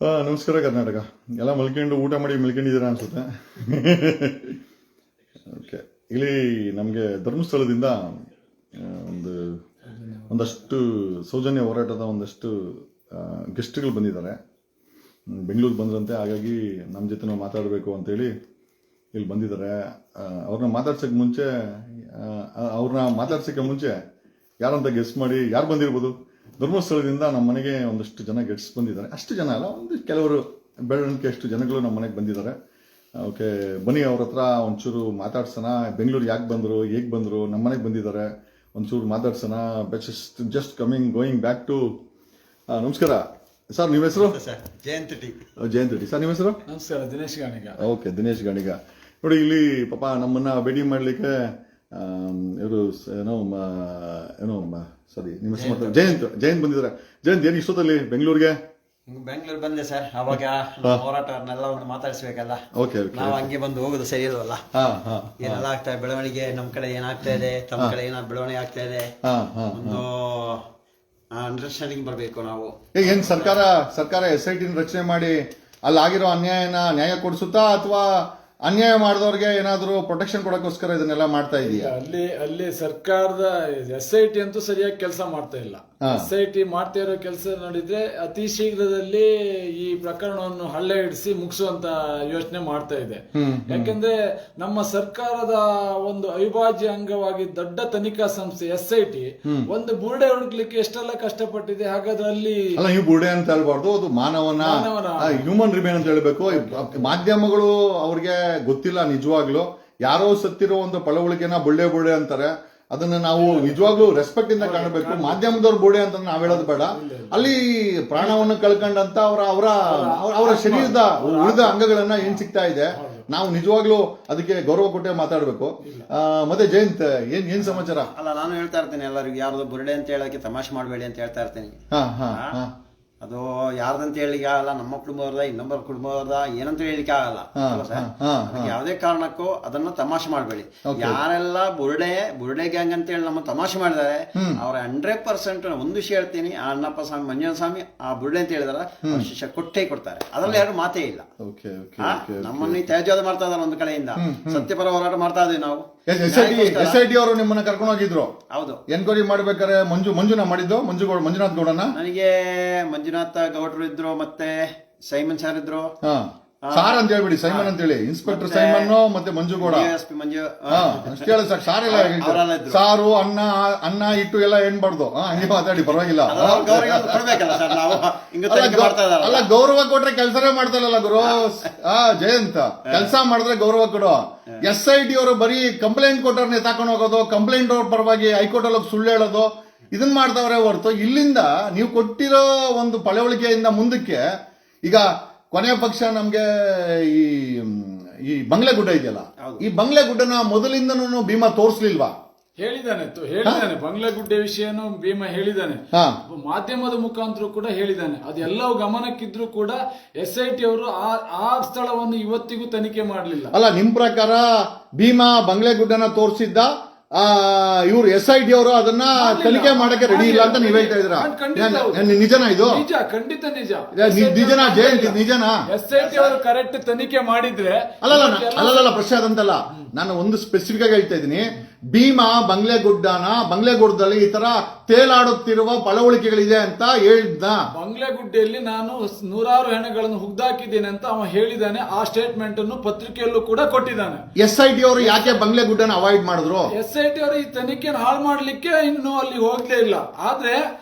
ನಮಸ್ಕಾರ ಕರ್ನಾಟಕ. ಎಲ್ಲ ಮಲ್ಕೊಂಡು ಊಟ ಮಾಡಿ ಮಲ್ಕೊಂಡಿದ್ದೀರಾ ಅನ್ಸುತ್ತೆ. ಓಕೆ, ಇಲ್ಲಿ ನಮಗೆ ಧರ್ಮಸ್ಥಳದಿಂದ ಒಂದಷ್ಟು ಸೌಜನ್ಯ ಹೋರಾಟದ ಒಂದಷ್ಟು ಗೆಸ್ಟ್ಗಳು ಬಂದಿದ್ದಾರೆ. ಬೆಂಗಳೂರು ಬಂದ್ರಂತೆ, ಹಾಗಾಗಿ ನಮ್ಮ ಜೊತೆ ನಾವು ಮಾತಾಡಬೇಕು ಅಂತೇಳಿ ಇಲ್ಲಿ ಬಂದಿದ್ದಾರೆ. ಅವ್ರನ್ನ ಮಾತಾಡ್ಸೋಕ್ಕೆ ಮುಂಚೆ ಯಾರಂತ ಗೆಸ್ ಮಾಡಿ, ಯಾರು ಬಂದಿರ್ಬೋದು? ಧರ್ಮಸ್ಥಳದಿಂದ ನಮ್ಮ ಮನೆಗೆ ಒಂದಷ್ಟು ಜನ ಗೆಟ್ಸ್ ಬಂದಿದ್ದಾರೆ. ಅಷ್ಟು ಜನ ಅಲ್ಲ, ಕೆಲವರು ಬೆಳವಣಿಗೆ ಅಷ್ಟು ಜನಗಳು ನಮ್ಮ ಮನೆಗೆ ಬಂದಿದ್ದಾರೆ. ಓಕೆ, ಬನ್ನಿ ಅವ್ರ ಹತ್ರ ಒಂಚೂರು ಮಾತಾಡ್ಸೋಣ. ಬೆಂಗಳೂರು ಯಾಕೆ ಬಂದರು, ಹೇಗೆ ಬಂದರು, ನಮ್ಮ ಮನೆಗೆ ಬಂದಿದ್ದಾರೆ, ಒಂಚೂರು ಮಾತಾಡ್ಸೋಣ. Just coming going back to. ನಮಸ್ಕಾರ ಸರ್, ನಿಮ್ಮ ಹೆಸರು? ಜಯಂತ್ ರೆಡ್ಡಿ ಸರ್, ನಿಮ್ಮ ಹೆಸರು? ನಮಸ್ಕಾರ, ದಿನೇಶ್ ಗಾಣಿಗ. ಓಕೆ, ದಿನೇಶ್ ಗಾಣಿಗ. ನೋಡಿ, ಇಲ್ಲಿ ಪಾಪ ನಮ್ಮನ್ನ ಭೇಟಿ ಮಾಡಲಿಕ್ಕೆ ಇವರು ಸರಿ, ನಿಮ್ಮ ಹೆಸರು ಜಯಂತ್ ಬಂದಿದ್ದಾರೆ. ಜಯಂತ್, ಏನು ಇಷ್ಟೊತ್ತಲ್ಲಿ ಬೆಂಗಳೂರಿಗೆ ಬಂದೆ ಸರ್. ಅವಾಗ ಹೋರಾಟವನ್ನೆಲ್ಲ ಒಂದು ಮಾತಾಡಿಸ್ಬೇಕಲ್ಲ. ಓಕೆ, ನಾವು ಹಂಗೆ ಬಂದು ಹೋಗುದು ಸರಿ ಇಲ್ವಲ್ಲ. ಏನೆಲ್ಲ ಆಗ್ತಾ ಇದೆ ಬೆಳವಣಿಗೆ, ನಮ್ ಕಡೆ ಏನಾಗ್ತಾ ಇದೆ, ತಮ್ಮ ಕಡೆ ಏನಾದ್ರು ಬೆಳವಣಿಗೆ ಆಗ್ತಾ ಇದೆ, ಒಂದು ಅಂಡರ್ಸ್ಟ್ಯಾಂಡಿಂಗ್ ಬರ್ಬೇಕು ನಾವು. ಏನ್ ಸರ್ಕಾರ SIT ರಚನೆ ಮಾಡಿ ಅಲ್ಲಾಗಿರೋ ನ್ಯಾಯ ಕೊಡಿಸುತ್ತಾ, ಅಥವಾ ಅನ್ಯಾಯ ಮಾಡಿದವ್ರಿಗೆ ಏನಾದ್ರು ಪ್ರೊಟೆಕ್ಷನ್ ಕೊಡೋಕ್ಕೋಸ್ಕರ ಇದನ್ನೆಲ್ಲ ಮಾಡ್ತಾ ಇದೆಯಾ? ಅಲ್ಲಿ ಸರ್ಕಾರದ SIT ಅಂತೂ ಸರಿಯಾಗಿ ಕೆಲಸ ಮಾಡ್ತಾ ಇಲ್ಲ. SIT ಮಾಡ್ತಾ ಇರೋ ಕೆಲಸ ನೋಡಿದ್ರೆ ಅತಿ ಶೀಘ್ರದಲ್ಲಿ ಈ ಪ್ರಕರಣವನ್ನು ಹಳ್ಳೆ ಹಿಡಿಸಿ ಮುಗಿಸುವಂತ ಯೋಚನೆ ಮಾಡ್ತಾ ಇದೆ. ಯಾಕಂದ್ರೆ ನಮ್ಮ ಸರ್ಕಾರದ ಒಂದು ಅವಿಭಾಜ್ಯ ಅಂಗವಾಗಿ ದೊಡ್ಡ ತನಿಖಾ ಸಂಸ್ಥೆ SIT ಒಂದು ಬುರುಡೆ ಹುಡುಕ್ಲಿಕ್ಕೆ ಎಷ್ಟೆಲ್ಲ ಕಷ್ಟಪಟ್ಟಿದೆ. ಹಾಗಾದ್ರೆ ಅಲ್ಲಿ ನೀವು ಬುರುಡೆ ಅಂತ ಹೇಳ್ಬಾರ್ದು, ಅದು ಮಾನವನ ಹ್ಯೂಮನ್ ರಿಮೇನ್ ಅಂತ ಹೇಳ್ಬೇಕು. ಮಾಧ್ಯಮಗಳು ಅವ್ರಿಗೆ ಗೊತ್ತಿಲ್ಲ ನಿಜವಾಗ್ಲು. ಯಾರೋ ಸತ್ತಿರೋ ಒಂದು ಪಳವಳಿಕೆನ ಬುಳ್ಳೆ ಅಂತಾರೆ. ಅದನ್ನ ನಾವು ನಿಜವಾಗ್ಲೂ ರೆಸ್ಪೆಕ್ಟ್ ಇಂದ ಕಾಣಬೇಕು. ಮಾಧ್ಯಮದವ್ರ ಬೋಡೆ ಅಂತ ನಾವ್ ಹೇಳೋದು ಬೇಡ. ಅಲ್ಲಿ ಪ್ರಾಣವನ್ನು ಕಳ್ಕೊಂಡಂತ ಅವರ ಶರೀರದ ಉಳಿದ ಅಂಗಗಳನ್ನ ಏನ್ ಸಿಗ್ತಾ ಇದೆ, ನಾವು ನಿಜವಾಗ್ಲೂ ಅದಕ್ಕೆ ಗೌರವ ಕೊಟ್ಟೆ ಮಾತಾಡ್ಬೇಕು. ಮತ್ತೆ ಜಯಂತ್, ಏನ್ ಸಮಾಚಾರ? ಅಲ್ಲ, ನಾನು ಹೇಳ್ತಾ ಇರ್ತೇನೆ ಎಲ್ಲರಿಗೂ, ಯಾರ್ದು ಬುರುಡೆ ಅಂತ ಹೇಳಕ್ಕೆ ತಮಾಷೆ ಮಾಡಬೇಡಿ ಅಂತ ಹೇಳ್ತಾ ಇರ್ತೇನೆ. ಅದು ಯಾರ್ದಂತ ಹೇಳಿಕ್ಕೆ ಆಗಲ್ಲ, ನಮ್ಮ ಕುಟುಂಬದ ಇನ್ನೊಬ್ಬರ ಕುಟುಂಬದ ಏನಂತ ಹೇಳಿಕ್ಕೆ ಆಗಲ್ಲ. ಯಾವುದೇ ಕಾರಣಕ್ಕೂ ಅದನ್ನ ತಮಾಷೆ ಮಾಡಬೇಡಿ. ಯಾರೆಲ್ಲ ಬುರುಡೆ ಗ್ಯಾಂಗ್ ಅಂತ ಹೇಳಿ ನಮ್ಮ ತಮಾಷೆ ಮಾಡಿದ್ದಾರೆ, ಅವ್ರ 100% ಒಂದು ವಿಷಯ ಹೇಳ್ತೀನಿ, ಆ ಅಣ್ಣಪ್ಪ ಸ್ವಾಮಿ, ಮಂಜುನಾಥ ಸ್ವಾಮಿ ಆ ಬುರುಡೆ ಅಂತ ಹೇಳಿದಾರ, ಶಿಷ್ಯ ಕೊಟ್ಟೇ ಕೊಡ್ತಾರೆ. ಅದ್ರಲ್ಲಿ ಯಾರು ಮಾತೇ ಇಲ್ಲ. ನಮ್ಮನ್ನ ತ್ಯಾಜ್ಯವಾದ ಮಾಡ್ತಾ ಇದಾರೆ ಒಂದು ಕಡೆಯಿಂದ. ಸತ್ಯಪರ ಹೋರಾಟ ಮಾಡ್ತಾ ಇದೀವಿ ನಾವು. SIT ಅವರು ನಿಮ್ಮನ್ನ ಕರ್ಕೊಂಡು ಹೋಗಿದ್ರು. ಹೌದು, ಎನ್ಕ್ವೈರಿ ಮಾಡ್ಬೇಕಾದ್ರೆ ಮಂಜುನಾ ಮಾಡಿದ್ದು, ಮಂಜುನಾಥ್ ಗೌಡನ. ನನಗೆ ಮಂಜುನಾಥ ಗೌಡ್ರು ಇದ್ರು, ಮತ್ತೆ ಸೈಮನ್ ಸರ್ ಇದ್ರು. ಸಾರ್ ಅಂತ ಹೇಳ್ಬಿಡಿ, ಸೈಮನ್ ಅಂತ ಹೇಳಿ. ಇನ್ಸ್ಪೆಕ್ಟರ್ ಸೈಮನ್ ಮತ್ತೆ ಮಂಜುಗೌಡ. ಅಷ್ಟೇ ಹೇಳಿ ಸಾಕು, ಸಾರ್ ಎಲ್ಲ ಸಾರು, ಅನ್ನ ಇಟ್ಟು ಎಲ್ಲ ಏನ್ಬಾರ್ದು. ಹಂಗೆ ಮಾತಾಡಿ, ಪರವಾಗಿಲ್ಲ. ಅಲ್ಲ, ಗೌರವ ಕೊಟ್ರೆ ಕೆಲಸನೇ ಮಾಡ್ತಾ ಇಲ್ಲ ಗುರು. ಜಯಂತ್, ಕೆಲಸ ಮಾಡಿದ್ರೆ ಗೌರವ ಕೊಡು. SIT ಅವರು ಬರೀ ಕಂಪ್ಲೇಂಟ್ ಕೊಟ್ಟವ್ರನ್ನ ಎತ್ತಾಕೊಂಡು ಹೋಗೋದು, ಕಂಪ್ಲೇಂಟ್ ಅವ್ರ ಪರವಾಗಿ ಹೈಕೋರ್ಟ್ ಅಲ್ಲಿ ಸುಳ್ಳು ಹೇಳೋದು, ಇದನ್ನ ಮಾಡ್ತಾವ್ರೆ ಹೊರತು ಇಲ್ಲಿಂದ ನೀವು ಕೊಟ್ಟಿರೋ ಒಂದು ಪಳವಳಿಕೆಯಿಂದ ಮುಂದಕ್ಕೆ ಈಗ ಕೊನೆಯ ಪಕ್ಷ ನಮ್ಗೆ ಈ ಬಂಗ್ಲೆಗುಡ್ಡ ಇದೆಯಲ್ಲ, ಈ ಬಂಗ್ಲೆಗುಡ್ಡನ ಮೊದಲಿಂದನೂ ಭೀಮಾ ತೋರಿಸ್ಲಿಲ್ವಾ? ಹೇಳಿದಾನೆ ಬಂಗ್ಲೆಗುಡ್ಡೆ ವಿಷಯನು ಭೀಮಾ ಹೇಳಿದಾನೆ, ಮಾಧ್ಯಮದ ಮುಖಾಂತರ ಕೂಡ ಹೇಳಿದಾನೆ. ಅದೆಲ್ಲವೂ ಗಮನಕ್ಕಿದ್ರು ಕೂಡ SIT ಅವರು ಆ ಸ್ಥಳವನ್ನು ಇವತ್ತಿಗೂ ತನಿಖೆ ಮಾಡಲಿಲ್ಲ. ಅಲ್ಲ, ನಿಮ್ ಪ್ರಕಾರ ಭೀಮಾ ಬಂಗ್ಲೆಗುಡ್ಡನ ತೋರಿಸಿದ್ದ, ಇವ್ರು SIT ಅವರು ಅದನ್ನ ತನಿಖೆ ಮಾಡಕ್ಕೆ ರೆಡಿ ಇಲ್ಲ ಅಂತ ನೀವ್ ಹೇಳ್ತಾ ಇದ್ರ? ನಿಜನಾ ಇದು? ಖಂಡಿತ ನಿಜ. ನಿಜನಾ ಜಯಂತ್, ನಿಜನಾ? SIT ಅವರು ಕರೆಕ್ಟ್ ತನಿಖೆ ಮಾಡಿದ್ರೆ ಅಲ್ಲಲ್ಲ, ಪ್ರಶ್ನೆ ಅದಂತಲ್ಲ. ನಾನು ಒಂದು ಸ್ಪೆಸಿಫಿಕ್ ಆಗಿ ಹೇಳ್ತಾ ಇದ್ದೀನಿ. ಭೀಮಾ ಬಂಗ್ಲೆಗುಡ್ಡದಲ್ಲಿ ಈ ತರ ತೇಲಾಡುತ್ತಿರುವ ಪಳವಳಿಕೆಗಳಿದೆ ಅಂತ ಹೇಳಿದ್ದ. ಬಂಗ್ಲೆಗುಡ್ಡೆಯಲ್ಲಿ ನಾನು 100 ಹೆಣಗಳನ್ನು ಹುಗ್ದಾಕಿದ್ದೇನೆ ಅಂತ ಅವ ಹೇಳಿದಾನೆ. ಆ ಸ್ಟೇಟ್ಮೆಂಟ್ ಅನ್ನು ಪತ್ರಿಕೆಯಲ್ಲೂ ಕೂಡ ಕೊಟ್ಟಿದ್ದಾನೆ. SIT ಅವರು ಯಾಕೆ ಬಂಗ್ಲೆಗುಡ್ಡನ ಅವಾಯ್ಡ್ ಮಾಡಿದ್ರು? SIT ಅವರು ಈ ತನಿಖೆಯನ್ನು ಹಾಳು ಮಾಡ್ಲಿಕ್ಕೆ ಇನ್ನು ಅಲ್ಲಿ ಹೋಗ್ಲೇ ಇಲ್ಲ. ಆದ್ರೆ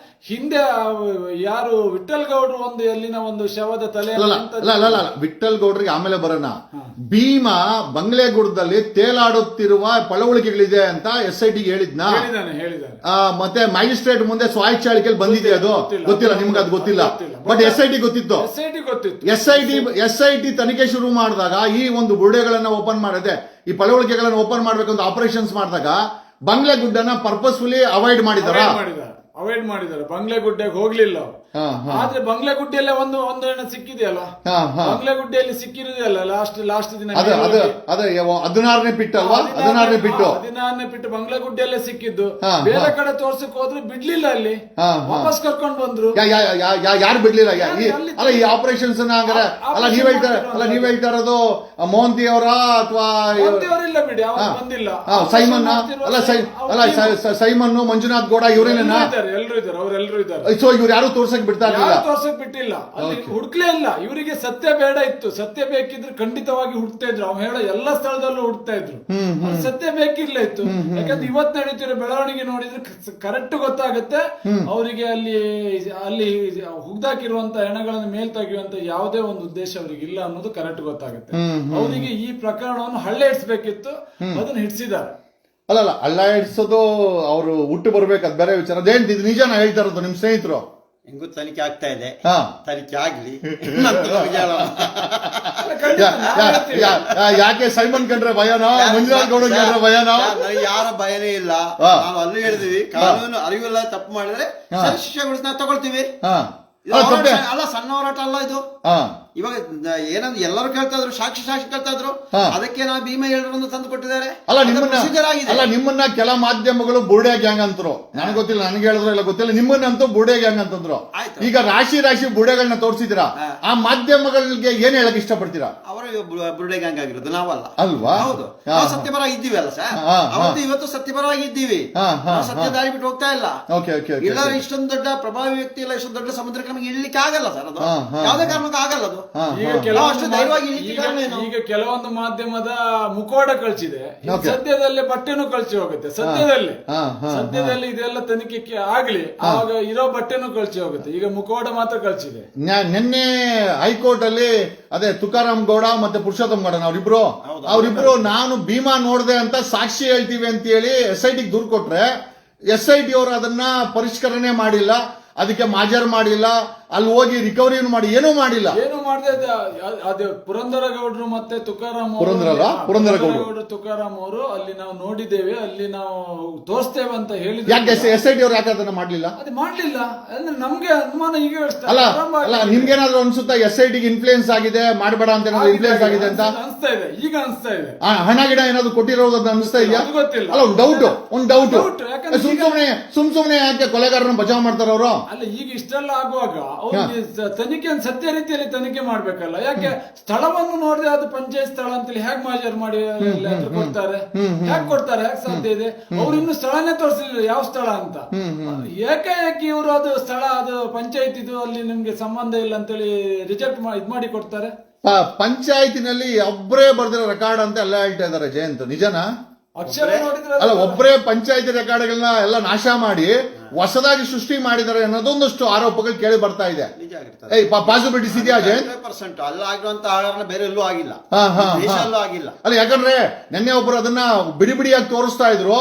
ಹಿಂದೆ ಯಾರು ವಿಠಲ್ ಗೌಡ್ರು ಒಂದು ಎಲ್ಲಿನ ಒಂದು ಶವದ ತಲೆ, ವಿಠಲ್ ಗೌಡ್ರಿಗೆ ಆಮೇಲೆ ಬರೋಣ. ಭೀಮಾ ಬಂಗ್ಲೆಗುಡ್ಡದಲ್ಲಿ ತೇಲಾಡುತ್ತಿರುವ ಪಳವಳಿಕೆಗಳಿದೆ ಅಂತ SIT ಹೇಳಿದ್ನ. ಮತ್ತೆ ಮ್ಯಾಜಿಸ್ಟ್ರೇಟ್ ಮುಂದೆ ಸ್ವಾಯಚ್ಛಾಳಿಕೆಯಲ್ಲಿ ಬಂದಿದೆ, ಅದು ಗೊತ್ತಿಲ್ಲ ನಿಮ್ಗೆ? ಅದು ಗೊತ್ತಿಲ್ಲ, ಬಟ್ SIT ಗೊತ್ತಿತ್ತು. SIT ತನಿಖೆ ಶುರು ಮಾಡಿದಾಗ ಈ ಒಂದು ಬುರುಡೆಗಳನ್ನ ಓಪನ್ ಮಾಡಿದೆ, ಈ ಪಳವಳಿಕೆಗಳನ್ನ ಓಪನ್ ಮಾಡ್ಬೇಕಂತ ಆಪರೇಷನ್ಸ್ ಮಾಡಿದಾಗ ಬಂಗ್ಲೆಗುಡ್ಡನ ಪರ್ಪಸ್ಫುಲಿ ಅವಾಯ್ಡ್ ಮಾಡಿದಾರ. ಅವಾಯ್ಡ್ ಮಾಡಿದ್ದಾರೆ, ಬಂಗ್ಲೆಗುಡ್ಡೆಗೆ ಹೋಗ್ಲಿಲ್ಲ ಅವ್ರು. ಆದ್ರೆ ಬಂಗ್ಲೆಗುಡ್ಡೆಯಲ್ಲೇ ಒಂದು ಹೆಣ್ಣು ಸಿಕ್ಕಿದೆಯಲ್ಲ, ಬಂಗ್ಲೆಗುಡ್ಡೆಯಲ್ಲಿ ಸಿಕ್ಕಿರುದಲ್ಲ ಲಾಸ್ಟ್ ದಿನ ಅದೇ 16ನೇ ಬಿಟ್ಟು ಅಲ್ವಾ, 16ನೇ ಬಿಟ್ಟು ಬಂಗ್ಲೆಗುಡ್ಡೆಯಲ್ಲೇ ಸಿಕ್ಕಿದ್ದು. ಬೇರೆ ಕಡೆ ತೋರ್ಸಕ್ ಹೋದ್ರೆ ಬಿಡ್ಲಿಲ್ಲ, ಅಲ್ಲಿ ವಾಪಸ್ ಕರ್ಕೊಂಡ್ ಬಂದ್ರು. ಯಾರು ಬಿಡ್ಲಿಲ್ಲ? ಅಲ್ಲ ಈ ಆಪರೇಷನ್ಸ್ ಅಲ್ಲ ನೀವ್ ಹೇಳ್ತಾ ಇರೋದು ಮೋಹಂತಿ ಅವರ ಅಥವಾ ಅವರಿಲ್ಲ ಬಿಡಿ, ಅವ್ರು ಬಂದಿಲ್ಲ. ಸೈಮನ್ ಸೈಮನ್ ಮಂಜುನಾಥ್ ಗೌಡ ಇವರೇನೇನಾ? ಎಲ್ಲರೂ ಇದ್ದಾರೆ, ಅವರೆಲ್ಲರೂ ಇದ್ದಾರೆ. ಸೊ ಇವ್ರು ಯಾರು ತೋರ್ಸಕ್ ಬಿಡ್ತಾ ಇರ್ಲಿಲ್ಲ, ತೋರ್ಸಕ್ ಬಿಟ್ಟಿಲ್ಲ, ಅಲ್ಲಿ ಹುಡುಕ್ಲೇ ಇಲ್ಲ. ಇವರಿಗೆ ಸತ್ಯ ಬೇಡ ಇತ್ತು, ಸತ್ಯ ಬೇಕಿದ್ರೆ ಖಂಡಿತವಾಗಿ ಹುಡ್ತಾ ಇದ್ರು. ಅವ್ನು ಹೇಳೋ ಎಲ್ಲ ಸ್ಥಳದಲ್ಲೂ ಹುಡ್ತಾ ಇದ್ರು, ಸತ್ಯ ಬೇಕಿರ್ಲ ಇತ್ತು. ಯಾಕಂದ್ರೆ ಇವತ್ತು ನಡೀತಿರೋ ಬೆಳವಣಿಗೆ ನೋಡಿದ್ರೆ ಕರೆಕ್ಟ್ ಗೊತ್ತಾಗುತ್ತೆ ಅವರಿಗೆ. ಅಲ್ಲಿ ಹುಗ್ದಾಕಿರುವಂತ ಹೆಣಗಳನ್ನು ಮೇಲ್ ತೆಗೆಯುವಂತ ಯಾವುದೇ ಒಂದು ಉದ್ದೇಶ ಅವ್ರಿಗೆ ಇಲ್ಲ ಅನ್ನೋದು ಕರೆಕ್ಟ್ ಗೊತ್ತಾಗುತ್ತೆ. ಅವರಿಗೆ ಈ ಪ್ರಕರಣವನ್ನು ಹಳ್ಳೆ ಹಿಡಿಸ್ಬೇಕಿತ್ತು, ಅದನ್ನ ಹಿಡಿಸಿದ್ದಾರೆ. ಅಲ್ಲ ಹಳ್ಳ ಹಿಡ್ಸೋದು ಅವ್ರು ಹುಟ್ಟು ಬರ್ಬೇಕು, ಅದ್ ಬೇರೆ ವಿಚಾರ. ಅದೇನ್ ಇದು ನಿಜಾನ ಹೇಳ್ತಾ ಇರೋದು ನಿಮ್ ಸ್ನೇಹಿತರು? ಹೆಂಗೂ ತನಿಖೆ ಆಗ್ತಾ ಇದೆ, ತನಿಖೆ ಆಗ್ಲಿ. ಯಾಕೆ ಸೈಮನ್ ಕಂಡ್ರೆ ಭಯನೋ, ಮಂಜುನಾಥ್ ಗೌಡ ಕಂಡ್ರೆ ಭಯನೋ? ನನಗೆ ಯಾರ ಭಯನೇ ಇಲ್ಲ. ನಾವು ಅಲ್ಲೂ ಹೇಳಿದ್ವಿ, ಕಾನೂನು ಅರಿವಿಲ್ಲ ತಪ್ಪು ಮಾಡಿದ್ರೆ ಶಿಕ್ಷೆಗಳು ನಾವು ತಗೊಳ್ತೀವಿ. ಅಲ್ಲ ಸಣ್ಣ ಹೋರಾಟ ಅಲ್ಲ ಇದು. ಇವಾಗ ಏನಂದ್ರೆ ಎಲ್ಲರೂ ಕೇಳ್ತಾ ಇದ್ರು, ಸಾಕ್ಷಿ ಕೇಳ್ತಾ ಇದ್ರು, ಅದಕ್ಕೆ ನಾವು ಭೀಮ 7 ತಂದು ಕೊಟ್ಟಿದ್ದಾರೆ. ನಿಮ್ಮನ್ನ ಕೆಲ ಮಾಧ್ಯಮಗಳು ಬುರ್ಡೆ ಗ್ಯಾಂಗ್ ಅಂತರು, ನನಗೆ ಗೊತ್ತಿಲ್ಲ, ನನಗೆ ಹೇಳಿದ್ರು ಇಲ್ಲ ಗೊತ್ತಿಲ್ಲ. ನಿಮ್ಮನ್ನಂತೂ ಬುರ್ಡೆ ಗ್ಯಾಂಗ್ ಅಂತಂದ್ರು. ಈಗ ರಾಶಿ ಬುರ್ಡೆಗಳನ್ನ ತೋರಿಸಿದಿರಾ, ಆ ಮಾಧ್ಯಮಗಳಿಗೆ ಏನ್ ಹೇಳಕ್ ಇಷ್ಟಪಡ್ತೀರಾ? ಅವರು ಬುರ್ಡೆ ಗ್ಯಾಂಗ್ ಆಗಿರೋದು ನಾವಲ್ಲ ಅಲ್ವಾ? ಹೌದು, ನಾವು ಸತ್ಯಪರವಾಗಿ ಇದ್ದೀವಿ ಅಲ್ಲ ಸರ್. ಅವತ್ತು ಇವತ್ತು ಸತ್ಯಪರವಾಗಿ ಇದ್ದೀವಿ, ಸತ್ಯ ದಾರಿ ಬಿಟ್ಟು ಹೋಗ್ತಾ ಇಲ್ಲ. ಇಲ್ಲ ಇಷ್ಟೊಂದು ದೊಡ್ಡ ಪ್ರಭಾವಿ ವ್ಯಕ್ತಿ ಇಲ್ಲ, ಇಷ್ಟೊಂದು ದೊಡ್ಡ ಸಮುದ್ರಕ್ಕೆ ನಮಗೆ ಇಡ್ಲಿಕ್ಕೆ ಆಗಲ್ಲ ಸರ್. ಅದು ಯಾವುದೇ ಕಾರಣಕ್ಕೂ ಆಗಲ್ಲ. ಅದು ಈಗ ಕೆಲವೊಂದು ಮಾಧ್ಯಮದ ಮುಖವಾಡ ಕಳ್ಸಿದೆ, ಸದ್ಯದಲ್ಲೇ ಬಟ್ಟೆನೂ ಕಳ್ಸಿ ಹೋಗುತ್ತೆ. ಸದ್ಯದಲ್ಲಿ ಇದೆಲ್ಲ ತನಿಖೆ ಆಗ್ಲಿ, ಆವಾಗ ಇರೋ ಬಟ್ಟೆನೂ ಕಳ್ಸಿ ಹೋಗುತ್ತೆ. ಈಗ ಮುಖವಾಡ ಮಾತ್ರ ಕಳ್ಸಿದೆ. ನಿನ್ನೆ ಹೈಕೋರ್ಟ್ ಅಲ್ಲಿ ಅದೇ ತುಕಾರಾಮ್ ಗೌಡ ಮತ್ತೆ ಪುರುಷೋತ್ತಮ್ ಗೌಡ ಅವರಿಬ್ರು ನಾನು ಭೀಮಾ ನೋಡ್ದೆ ಅಂತ ಸಾಕ್ಷಿ ಹೇಳ್ತೀವಿ ಅಂತ ಹೇಳಿ SIT ದೂರು ಕೊಟ್ರೆ, SIT ಅವರು ಅದನ್ನ ಪರಿಷ್ಕರಣೆ ಮಾಡಿಲ್ಲ, ಅದಕ್ಕೆ ಮಾಜರ್ ಮಾಡಿಲ್ಲ, ಅಲ್ಲಿ ಹೋಗಿ ರಿಕವರಿ ಮಾಡಿ ಏನೂ ಮಾಡಿಲ್ಲ. ಏನು ಮಾಡಿದೆ ಅದೇ ಪುರಂದರ ಗೌಡರು ಮತ್ತೆ ತುಕಾರಾಮ್ ತುಕಾರಾಮ್ ಅವರು ಅಲ್ಲಿ ನಾವು ನೋಡಿದ್ದೇವೆ, ಅಲ್ಲಿ ನಾವು ತೋರಿಸ್ತೇವೆ ಅಂತ ಹೇಳಿದ್ರು. ಯಾಕೆ SIT ಅವ್ರು ಯಾಕೆ ಅದನ್ನ ಮಾಡ್ಲಿಲ್ಲ? ಅದು ಮಾಡ್ಲಿಲ್ಲ ಅಂದ್ರೆ ನಮ್ಗೆ ಅನುಮಾನ ಈಗ ಅಲ್ಲ ನಿಮ್ಗೇನಾದ್ರು ಅನ್ಸುತ್ತಾ SIT ಇನ್ಫ್ಲೂಯೆನ್ಸ್ ಆಗಿದೆ, ಮಾಡಬೇಡ ಅಂತ ಇನ್ಫ್ಲೂಯೆನ್ಸ್ ಆಗಿದೆ ಅಂತ ಅನಿಸ್ತಾ ಇದೆ? ಈಗ ಅನಿಸ್ತಾ ಇದೆ. ಹಣ ಗಿಡ ಏನಾದ್ರು ಕೊಟ್ಟಿರೋದು ಅನಿಸ್ತಾ ಇದೆಯಾ? ಗೊತ್ತಿಲ್ಲ. ಅಲ್ಲ ಒಂದು ಡೌಟ್ ಸುಮ್ನೆ ಯಾಕೆ ಕೊಲೆಗಾರರನ್ನ ಬಚಾವ್ ಮಾಡ್ತಾರ ಅವರು? ಅಲ್ಲ ಈಗ ಇಷ್ಟೆಲ್ಲ ಆಗುವಾಗ ತನಿಖೆಯನ್ನು ಸತ್ಯ ರೀತಿಯಲ್ಲಿ ತನಿಖೆ ಮಾಡ್ಬೇಕಲ್ಲ. ಯಾಕೆ ಸ್ಥಳವನ್ನು ನೋಡಿದ್ರೆ ಅದು ಪಂಚಾಯತ್ ಸ್ಥಳ ಅಂತೇಳಿ ಹೇಗೆ ಮಾಜರ್ ಮಾಡಿ ಕೊಡ್ತಾರೆ? ಹೇಗೆ ಸಾಧ್ಯ ಇದೆ? ಅವ್ರು ಇನ್ನು ಸ್ಥಳನೇ ತೋರಿಸಲಿಲ್ಲ ಯಾವ ಸ್ಥಳ ಅಂತ. ಏಕೆ ಇವರು ಅದು ಸ್ಥಳ, ಅದು ಪಂಚಾಯತ್ ಇದು, ಅಲ್ಲಿ ನಿಮ್ಗೆ ಸಂಬಂಧ ಇಲ್ಲ ಅಂತೇಳಿ ರಿಜೆಕ್ಟ್ ಇದ್ ಮಾಡಿ ಕೊಡ್ತಾರೆ. ಪಂಚಾಯತಿನಲ್ಲಿ ಒಬ್ಬರೇ ಬರ್ದಿರೋ ರೆಕಾರ್ಡ್ ಅಂತ ಎಲ್ಲ ಹೇಳ್ತಾ ಇದಾರೆ. ಜಯಂತ್ ನಿಜನಾ? ಅಕ್ಷರ ನೋಡಿದ್ರೆ ಅಲ್ಲ ಒಬ್ಬರೇ ಪಂಚಾಯತಿ ರೆಕಾರ್ಡ್ಗಳನ್ನ ಎಲ್ಲ ನಾಶ ಮಾಡಿ ಹೊಸದಾಗಿ ಸೃಷ್ಟಿ ಮಾಡಿದ್ದಾರೆ ಅನ್ನೋದೊಂದಷ್ಟು ಆರೋಪಗಳು ಕೇಳಿ ಬರ್ತಾ ಇದೆ. ಪಾಸಿಬಿಲಿಟೀಸ್ ಇದೆಯಾ ಜಯಂತ್? ಅಲ್ಲ ಆಗಿರುವಂತ ಬೇರೆ ಎಲ್ಲೂ ಆಗಿಲ್ಲ, ಆಗಿಲ್ಲ. ಅಲ್ಲ ಯಾಕಂದ್ರೆ ನಿನ್ನೆ ಒಬ್ರು ಅದನ್ನ ಬಿಡಿಯಾಗಿ ತೋರಿಸ್ತಾ ಇದ್ರು.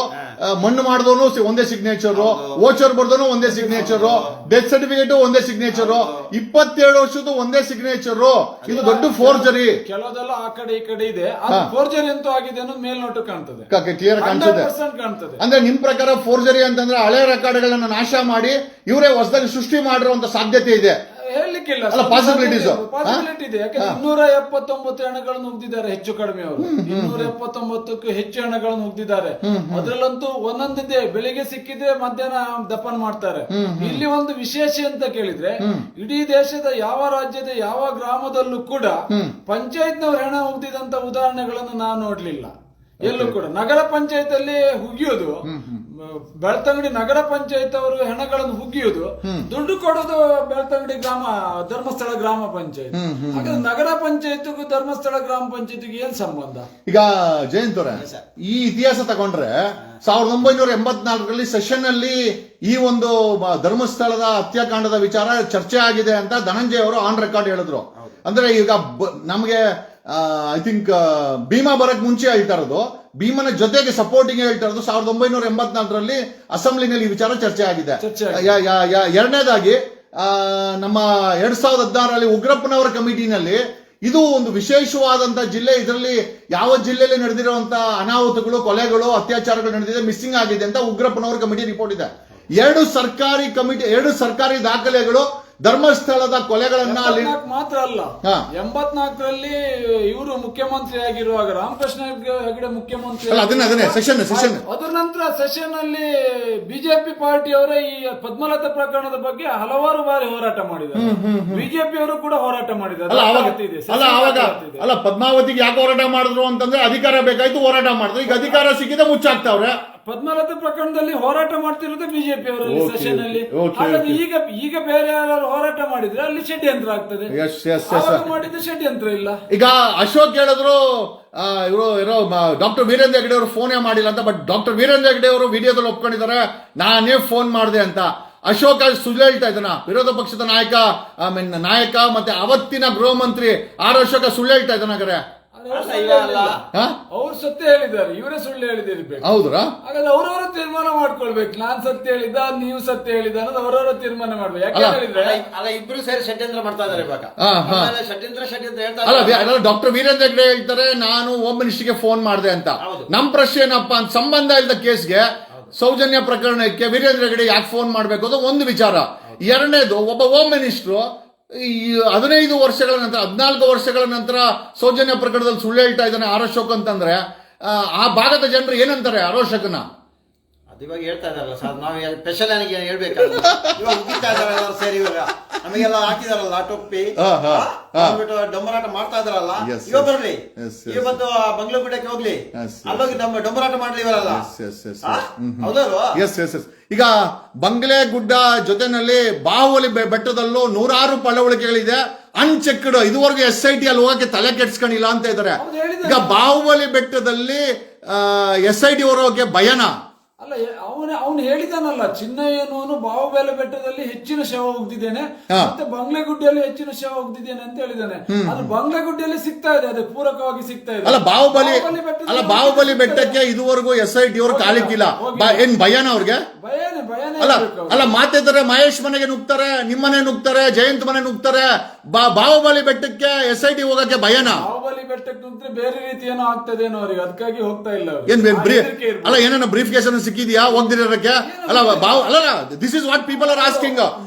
ಮಣ್ಣು ಮಾಡಿದವನು ಒಂದೇ ಸಿಗ್ನೇಚರ್, ವೋಚರ್ ಬರ್ದವನು ಒಂದೇ ಸಿಗ್ನೇಚರ್, ಡೆತ್ ಸರ್ಟಿಫಿಕೇಟ್ ಒಂದೇ ಸಿಗ್ನೇಚರ್, 27 ವರ್ಷದ ಒಂದೇ ಸಿಗ್ನೇಚರ್. ಇದು ದೊಡ್ಡ ಫೋರ್ಜರಿ. ಕೆಲವುದೆಲ್ಲ ಆ ಕಡೆ ಈ ಕಡೆ ಇದೆ, ಫೋರ್ಜರಿ ಅಂತೂ ಆಗಿದೆ ಅನ್ನೋದು ಮೇಲ್ನೋಟ ಕಾಣ್ತದೆ, ಕ್ಲಿಯರ್ ಕಾಣ್ತದೆ. ಅಂದ್ರೆ ನಿಮ್ ಪ್ರಕಾರ ಫೋರ್ಜರಿ ಅಂತಂದ್ರೆ ಹಳೆ ರೆಕಾರ್ಡ್ಗಳನ್ನ ನಾಶ ಮಾಡಿ ಇವರೇ ಹೊಸದಾಗಿ ಸೃಷ್ಟಿ ಮಾಡಿರುವಂತ ಸಾಧ್ಯತೆ ಇದೆ? ಹೇಳಲಿಕ್ಕಿಲ್ಲ, ಪಾಸಿಬಿಲಿಟಿ ಇದೆ. ಯಾಕಂದ್ರೆ 279 ಹೆಣಗಳನ್ನು ಉಗ್ದಿದ್ದಾರೆ ಹೆಚ್ಚು ಕಡಿಮೆ. ಅವರು 279ಕ್ಕೂ ಹೆಚ್ಚು ಹೆಣಗಳನ್ನು ಉಗ್ದಿದ್ದಾರೆ. ಅದ್ರಲ್ಲಂತೂ ಒಂದೊಂದಿದೆ, ಬೆಳಿಗ್ಗೆ ಸಿಕ್ಕಿದ್ರೆ ಮಧ್ಯಾಹ್ನ ದಫನ್ ಮಾಡ್ತಾರೆ. ಇಲ್ಲಿ ಒಂದು ವಿಶೇಷ ಅಂತ ಕೇಳಿದ್ರೆ, ಇಡೀ ದೇಶದ ಯಾವ ರಾಜ್ಯದ ಯಾವ ಗ್ರಾಮದಲ್ಲೂ ಕೂಡ ಪಂಚಾಯತ್ನವ್ರು ಹೆಣ ಉಗ್ದಿದಂತ ಉದಾಹರಣೆಗಳನ್ನು ನಾನು ನೋಡ್ಲಿಲ್ಲ ಎಲ್ಲೂ ಕೂಡ. ನಗರ ಪಂಚಾಯತ್ ಅಲ್ಲಿ ಹುಗಿಯೋದು, ಬೆಳ್ತಂಗಡಿ ನಗರ ಪಂಚಾಯತ್ ಅವರು ಹೆಣಗಳನ್ನು ಹುಗಿಯೋದು, ದುಡ್ಡು ಕೊಡೋದು ಬೆಳ್ತಂಗಡಿ ಧರ್ಮಸ್ಥಳ ಗ್ರಾಮ ಪಂಚಾಯತ್. ಹಾಗಾದ್ರೆ ನಗರ ಪಂಚಾಯತ್ಗೂ ಧರ್ಮಸ್ಥಳ ಗ್ರಾಮ ಪಂಚಾಯತ್ಗೆ ಏನ್ ಸಂಬಂಧ? ಈಗ ಜಯಂತ್ ಅವರೇ, ಈ ಇತಿಹಾಸ ತಗೊಂಡ್ರೆ 1984ರಲ್ಲಿ ಸೆಷನ್ ಅಲ್ಲಿ ಈ ಒಂದು ಧರ್ಮಸ್ಥಳದ ಹತ್ಯಾಕಾಂಡದ ವಿಚಾರ ಚರ್ಚೆ ಆಗಿದೆ ಅಂತ ಧನಂಜಯ ಅವರು ಆನ್ ರೆಕಾರ್ಡ್ ಹೇಳಿದ್ರು. ಅಂದ್ರೆ ಈಗ ನಮಗೆ ಐ ಥಿಂಕ್ ಭೀಮಾ ಬರಕ್ ಮುಂಚೆ ಹೇಳ್ತಾ ಇರೋದು, ಭೀಮನ ಜೊತೆಗೆ ಸಪೋರ್ಟಿಂಗ್ ಹೇಳ್ತಾ ಇರೋದು 1984ರಲ್ಲಿ ಅಸೆಂಬ್ಲಿನಲ್ಲಿ ವಿಚಾರ ಚರ್ಚೆ ಆಗಿದೆ. ಎರಡನೇದಾಗಿ ನಮ್ಮ 2016ರಲ್ಲಿ ಉಗ್ರಪ್ಪನವರ ಕಮಿಟಿನಲ್ಲಿ ಇದು ಒಂದು ವಿಶೇಷವಾದಂತ ಜಿಲ್ಲೆ, ಇದರಲ್ಲಿ ಯಾವ ಜಿಲ್ಲೆಯಲ್ಲಿ ನಡೆದಿರುವಂತಹ ಅನಾಹುತಗಳು, ಕೊಲೆಗಳು, ಅತ್ಯಾಚಾರಗಳು ನಡೆದಿದೆ, ಮಿಸ್ಸಿಂಗ್ ಆಗಿದೆ ಅಂತ ಉಗ್ರಪ್ಪನವರ ಕಮಿಟಿ ರಿಪೋರ್ಟ್ ಇದೆ. ಎರಡು ಸರ್ಕಾರಿ ದಾಖಲೆಗಳು ಧರ್ಮಸ್ಥಳದ ಕೊಲೆಗಳನ್ನ ಅಲ್ಲಿ 84 ಮಾತ್ರ ಅಲ್ಲ, 84ರಲ್ಲಿ ಇವರು ಮುಖ್ಯಮಂತ್ರಿ ಆಗಿರುವಾಗ ರಾಮಕೃಷ್ಣ ಹೆಗಡೆ ಮುಖ್ಯಮಂತ್ರಿ ಅದನ್ನೇ ಸೆಷನ್ ಅದರ ನಂತರ ಸೆಷನ್ ಅಲ್ಲಿ ಬಿಜೆಪಿ ಪಾರ್ಟಿಯವರೇ ಈ ಪದ್ಮಲತಾ ಪ್ರಕರಣದ ಬಗ್ಗೆ ಹಲವಾರು ಬಾರಿ ಹೋರಾಟ ಮಾಡಿದ್ದಾರೆ. ಬಿಜೆಪಿ ಅವರು ಕೂಡ ಹೋರಾಟ ಮಾಡಿದ್ದಾರೆ. ಪದ್ಮಾವತಿಗೆ ಯಾಕೆ ಹೋರಾಟ ಮಾಡಿದ್ರು ಅಂತಂದ್ರೆ ಅಧಿಕಾರ ಬೇಕಾಯ್ತು, ಹೋರಾಟ ಮಾಡಿದ್ರು. ಈಗ ಅಧಿಕಾರ ಸಿಕ್ಕಿದೆ ಮುಚ್ಚಾಕ್ತಾವ್ರೆ. ಪದ್ಮಲತಾ ಪ್ರಕರಣದಲ್ಲಿ ಹೋರಾಟ ಮಾಡ್ತಿರೋದೇ ಬಿಜೆಪಿ ಅವರಲ್ಲಿ ಸೆಷನ್ ಅಲ್ಲಿ. ಹಾಗಾಗಿ ಈಗ ಬೇರೆ ಯಾರು ಹೋರಾಟ ಮಾಡಿದ್ರೆ ಅಲ್ಲಿ ಷಡ್ಯಂತ್ರ ಆಗ್ತದೆ. ಮಾಡಿದ್ದು ಷಡ್ಯಂತ್ರ ಇಲ್ಲ. ಈಗ ಅಶೋಕ್ ಹೇಳಿದ್ರು ಇವರು ಡಾಕ್ಟರ್ ವೀರೇಂದ್ರ ಹೆಗಡೆ ಅವರು ಫೋನೇ ಮಾಡಿಲ್ಲ ಅಂತ. ಬಟ್ ಡಾಕ್ಟರ್ ವೀರೇಂದ್ರ ಹೆಗಡೆ ಅವರು ವಿಡಿಯೋದಲ್ಲಿ ಒಪ್ಕೊಂಡಿದ್ದಾರೆ, ನಾನೇ ಫೋನ್ ಮಾಡಿದೆ ಅಂತ. ಅಶೋಕ್ ಸುಳ್ಳು ಹೇಳ್ತಾ ಇದ್ದಾನ? ವಿರೋಧ ಪಕ್ಷದ ನಾಯಕ ಮತ್ತೆ ಅವತ್ತಿನ ಗೃಹ ಮಂತ್ರಿ ಅಶೋಕ ಸುಳ್ಳು ಹೇಳ್ತಾ ಇದ್ದಾನೆ. ಅವ್ರು ಸತ್ಯ ಹೇಳಿದ್ದಾರೆ, ಇವರೇ ಸುಳ್ಳು ಹೇಳಿದಿರ್ಬೇಕು. ಹೌದ್ರಾ? ಹಾಗಾದ್ರೆ ಅವರವರ ತೀರ್ಮಾನ ಮಾಡ್ಕೊಳ್ಬೇಕು. ನಾನ್ ಸತ್ಯ ಹೇಳಿದ, ನೀವು ಸತ್ಯ ಹೇಳಿದ ಅನ್ನೋದು ಅವರವರ ತೀರ್ಮಾನ ಮಾಡ್ಬೇಕು. ಯಾಕೆ ಹೇಳಿದ್ರೆ ಇಬ್ರು ಸೇರಿ ಷಡ್ಯಂತ್ರ ಮಾಡ್ತಾ ಇದಾರೆ ಇವಾಗ. ಷಡ್ಯಂತ್ರ ಹೇಳ್ತಾರೆ. ಡಾಕ್ಟರ್ ವೀರೇಂದ್ರ ಹೆಗ್ಡೆ ಹೇಳ್ತಾರೆ, ನಾನು ಹೋಮ್ ಮಿನಿಸ್ಟರ್ಗೆ ಫೋನ್ ಮಾಡಿದೆ ಅಂತ. ನಮ್ ಪ್ರಶ್ನೆ ಏನಪ್ಪಾ ಅಂತ, ಸಂಬಂಧ ಇಲ್ಲದ ಕೇಸ್ಗೆ ಸೌಜನ್ಯ ಪ್ರಕರಣಕ್ಕೆ ವೀರೇಂದ್ರ ಹೆಗ್ಡೆ ಯಾಕೆ ಫೋನ್ ಮಾಡ್ಬೇಕು ಅದು ಒಂದು ವಿಚಾರ. ಎರಡನೇದು, ಒಬ್ಬ ಹೋಮ್ ಮಿನಿಸ್ಟ್ರು 15 ವರ್ಷಗಳ ನಂತರ 14 ವರ್ಷಗಳ ನಂತರ ಸೌಜನ್ಯ ಪ್ರಕರಣದಲ್ಲಿ ಸುಳ್ಳು ಹೇಳ್ತಾ ಇದ್ದಾನೆ ಅಶೋಕ್ ಅಂತಂದ್ರೆ ಆ ಭಾಗದ ಜನರು ಏನಂತಾರೆ ಅಶೋಕನ? ಇವಾಗ ಹೇಳ್ತಾ ಇದಾರಲ್ಲ ಸರ್, ನಾವು ಸ್ಪೆಷಲ್ ಆಗಿ ಹೇಳ್ಬೇಕಲ್ಲ. ಇವಾಗ ಉಗಿತಾ ಇದಾರಲ್ಲ ಸೇರಿ, ಇವಾಗ ನಮಗೆಲ್ಲ ಹಾಕಿದಾರಲ್ಲ ಟೊಪ್ಪಿ, ಡೊಂಬರಾಟ ಮಾಡ್ತಾ ಇದಾರಲ್ಲ. ಇವಾಗ ಬರ್ಲಿ, ಈಗ ಬಂದು ಬಂಗ್ಲಗುಡ್ಡಕ್ಕೆ ಹೋಗ್ಲಿ, ಅಲ್ಲೋಗಿ ನಮ್ಮ ಡೊಂಬರಾಟ ಮಾಡ್ಲಿ ಇವರಲ್ಲ. ಹೌದಲ್ವಾ? ಈಗ ಬಂಗ್ಲೆಗುಡ್ಡ ಜೊತೆನಲ್ಲಿ ಬಾಹುಬಲಿ ಬೆಟ್ಟದಲ್ಲೂ 100 ಪಳವಳಿಕೆಗಳಿದೆ ಅನ್ಚೆಕ್ಡ್. ಇದುವರೆಗೂ SIT ಅಲ್ಲಿ ಹೋಗಕ್ಕೆ ತಲೆ ಕೆಡ್ಸ್ಕೊಂಡಿಲ್ಲ ಅಂತ ಇದ್ದಾರೆ. ಈಗ ಬಾಹುಬಲಿ ಬೆಟ್ಟದಲ್ಲಿ SIT ಹೋಗೋಕೆ ಭಯನಾ? ಅಲ್ಲ, ಅವನು ಹೇಳಿದಾನಲ್ಲ, ಚಿನ್ನಯ್ಯನವನು ಬಾಹುಬಲಿ ಬೆಟ್ಟದಲ್ಲಿ ಹೆಚ್ಚಿನ ಶವ ಹೋಗ್ತಿದ್ದೇನೆ, ಮತ್ತೆ ಬಂಗ್ಲೆಗುಡ್ಡೆಯಲ್ಲಿ ಹೆಚ್ಚಿನ ಶವ ಹೋಗ್ತಿದ್ದೇನೆ ಅಂತ ಹೇಳಿದಾನೆ. ಅದು ಬಂಗ್ಲೆಗುಡ್ಡೆಯಲ್ಲಿ ಸಿಗ್ತಾ ಇದೆ, ಅದೇ ಪೂರಕವಾಗಿ ಸಿಗ್ತಾ ಇದೆ. ಬಾಹುಬಲಿ ಬೆಟ್ಟಕ್ಕೆ ಇದುವರೆಗೂ SIT ಅವರು ಕಾಲಿಕ್ಕಿಲ್ಲ. ಏನ್ ಭಯನ ಅವ್ರಿಗೆ? ಅಲ್ಲ ಮಾತಿದ್ದಾರೆ, ಮಹೇಶ್ ಮನೆಗೆ ನುಗ್ತಾರೆ, ನಿಮ್ಮನೆ ನುಗ್ತಾರೆ, ಜಯಂತ್ ಮನೆ ನುಗ್ತಾರೆ. ಬಾಹುಬಲಿ ಬೆಟ್ಟಕ್ಕೆ SIT ಹೋಗಕ್ಕೆ ಭಯನಾ? ಬಾಹುಬಲಿ ಬೆಟ್ಟಕ್ಕೆ ನುಗ್ದ್ರೆ ಬೇರೆ ರೀತಿ ಏನೋ ಆಗ್ತದೇನೋ ಅವ್ರಿಗೆ, ಅದಕ್ಕಾಗಿ ಹೋಗ್ತಾ ಇಲ್ಲ. ಏನೇನೋ ಬ್ರೀಫ್ ಕೇಸ್ ಸಿಕ್ಕಿದ್ಯಾ ಹೋಗ್ದಿರೋಕ್ಕೆ? ಅಲ್ಲ, this is what people are asking.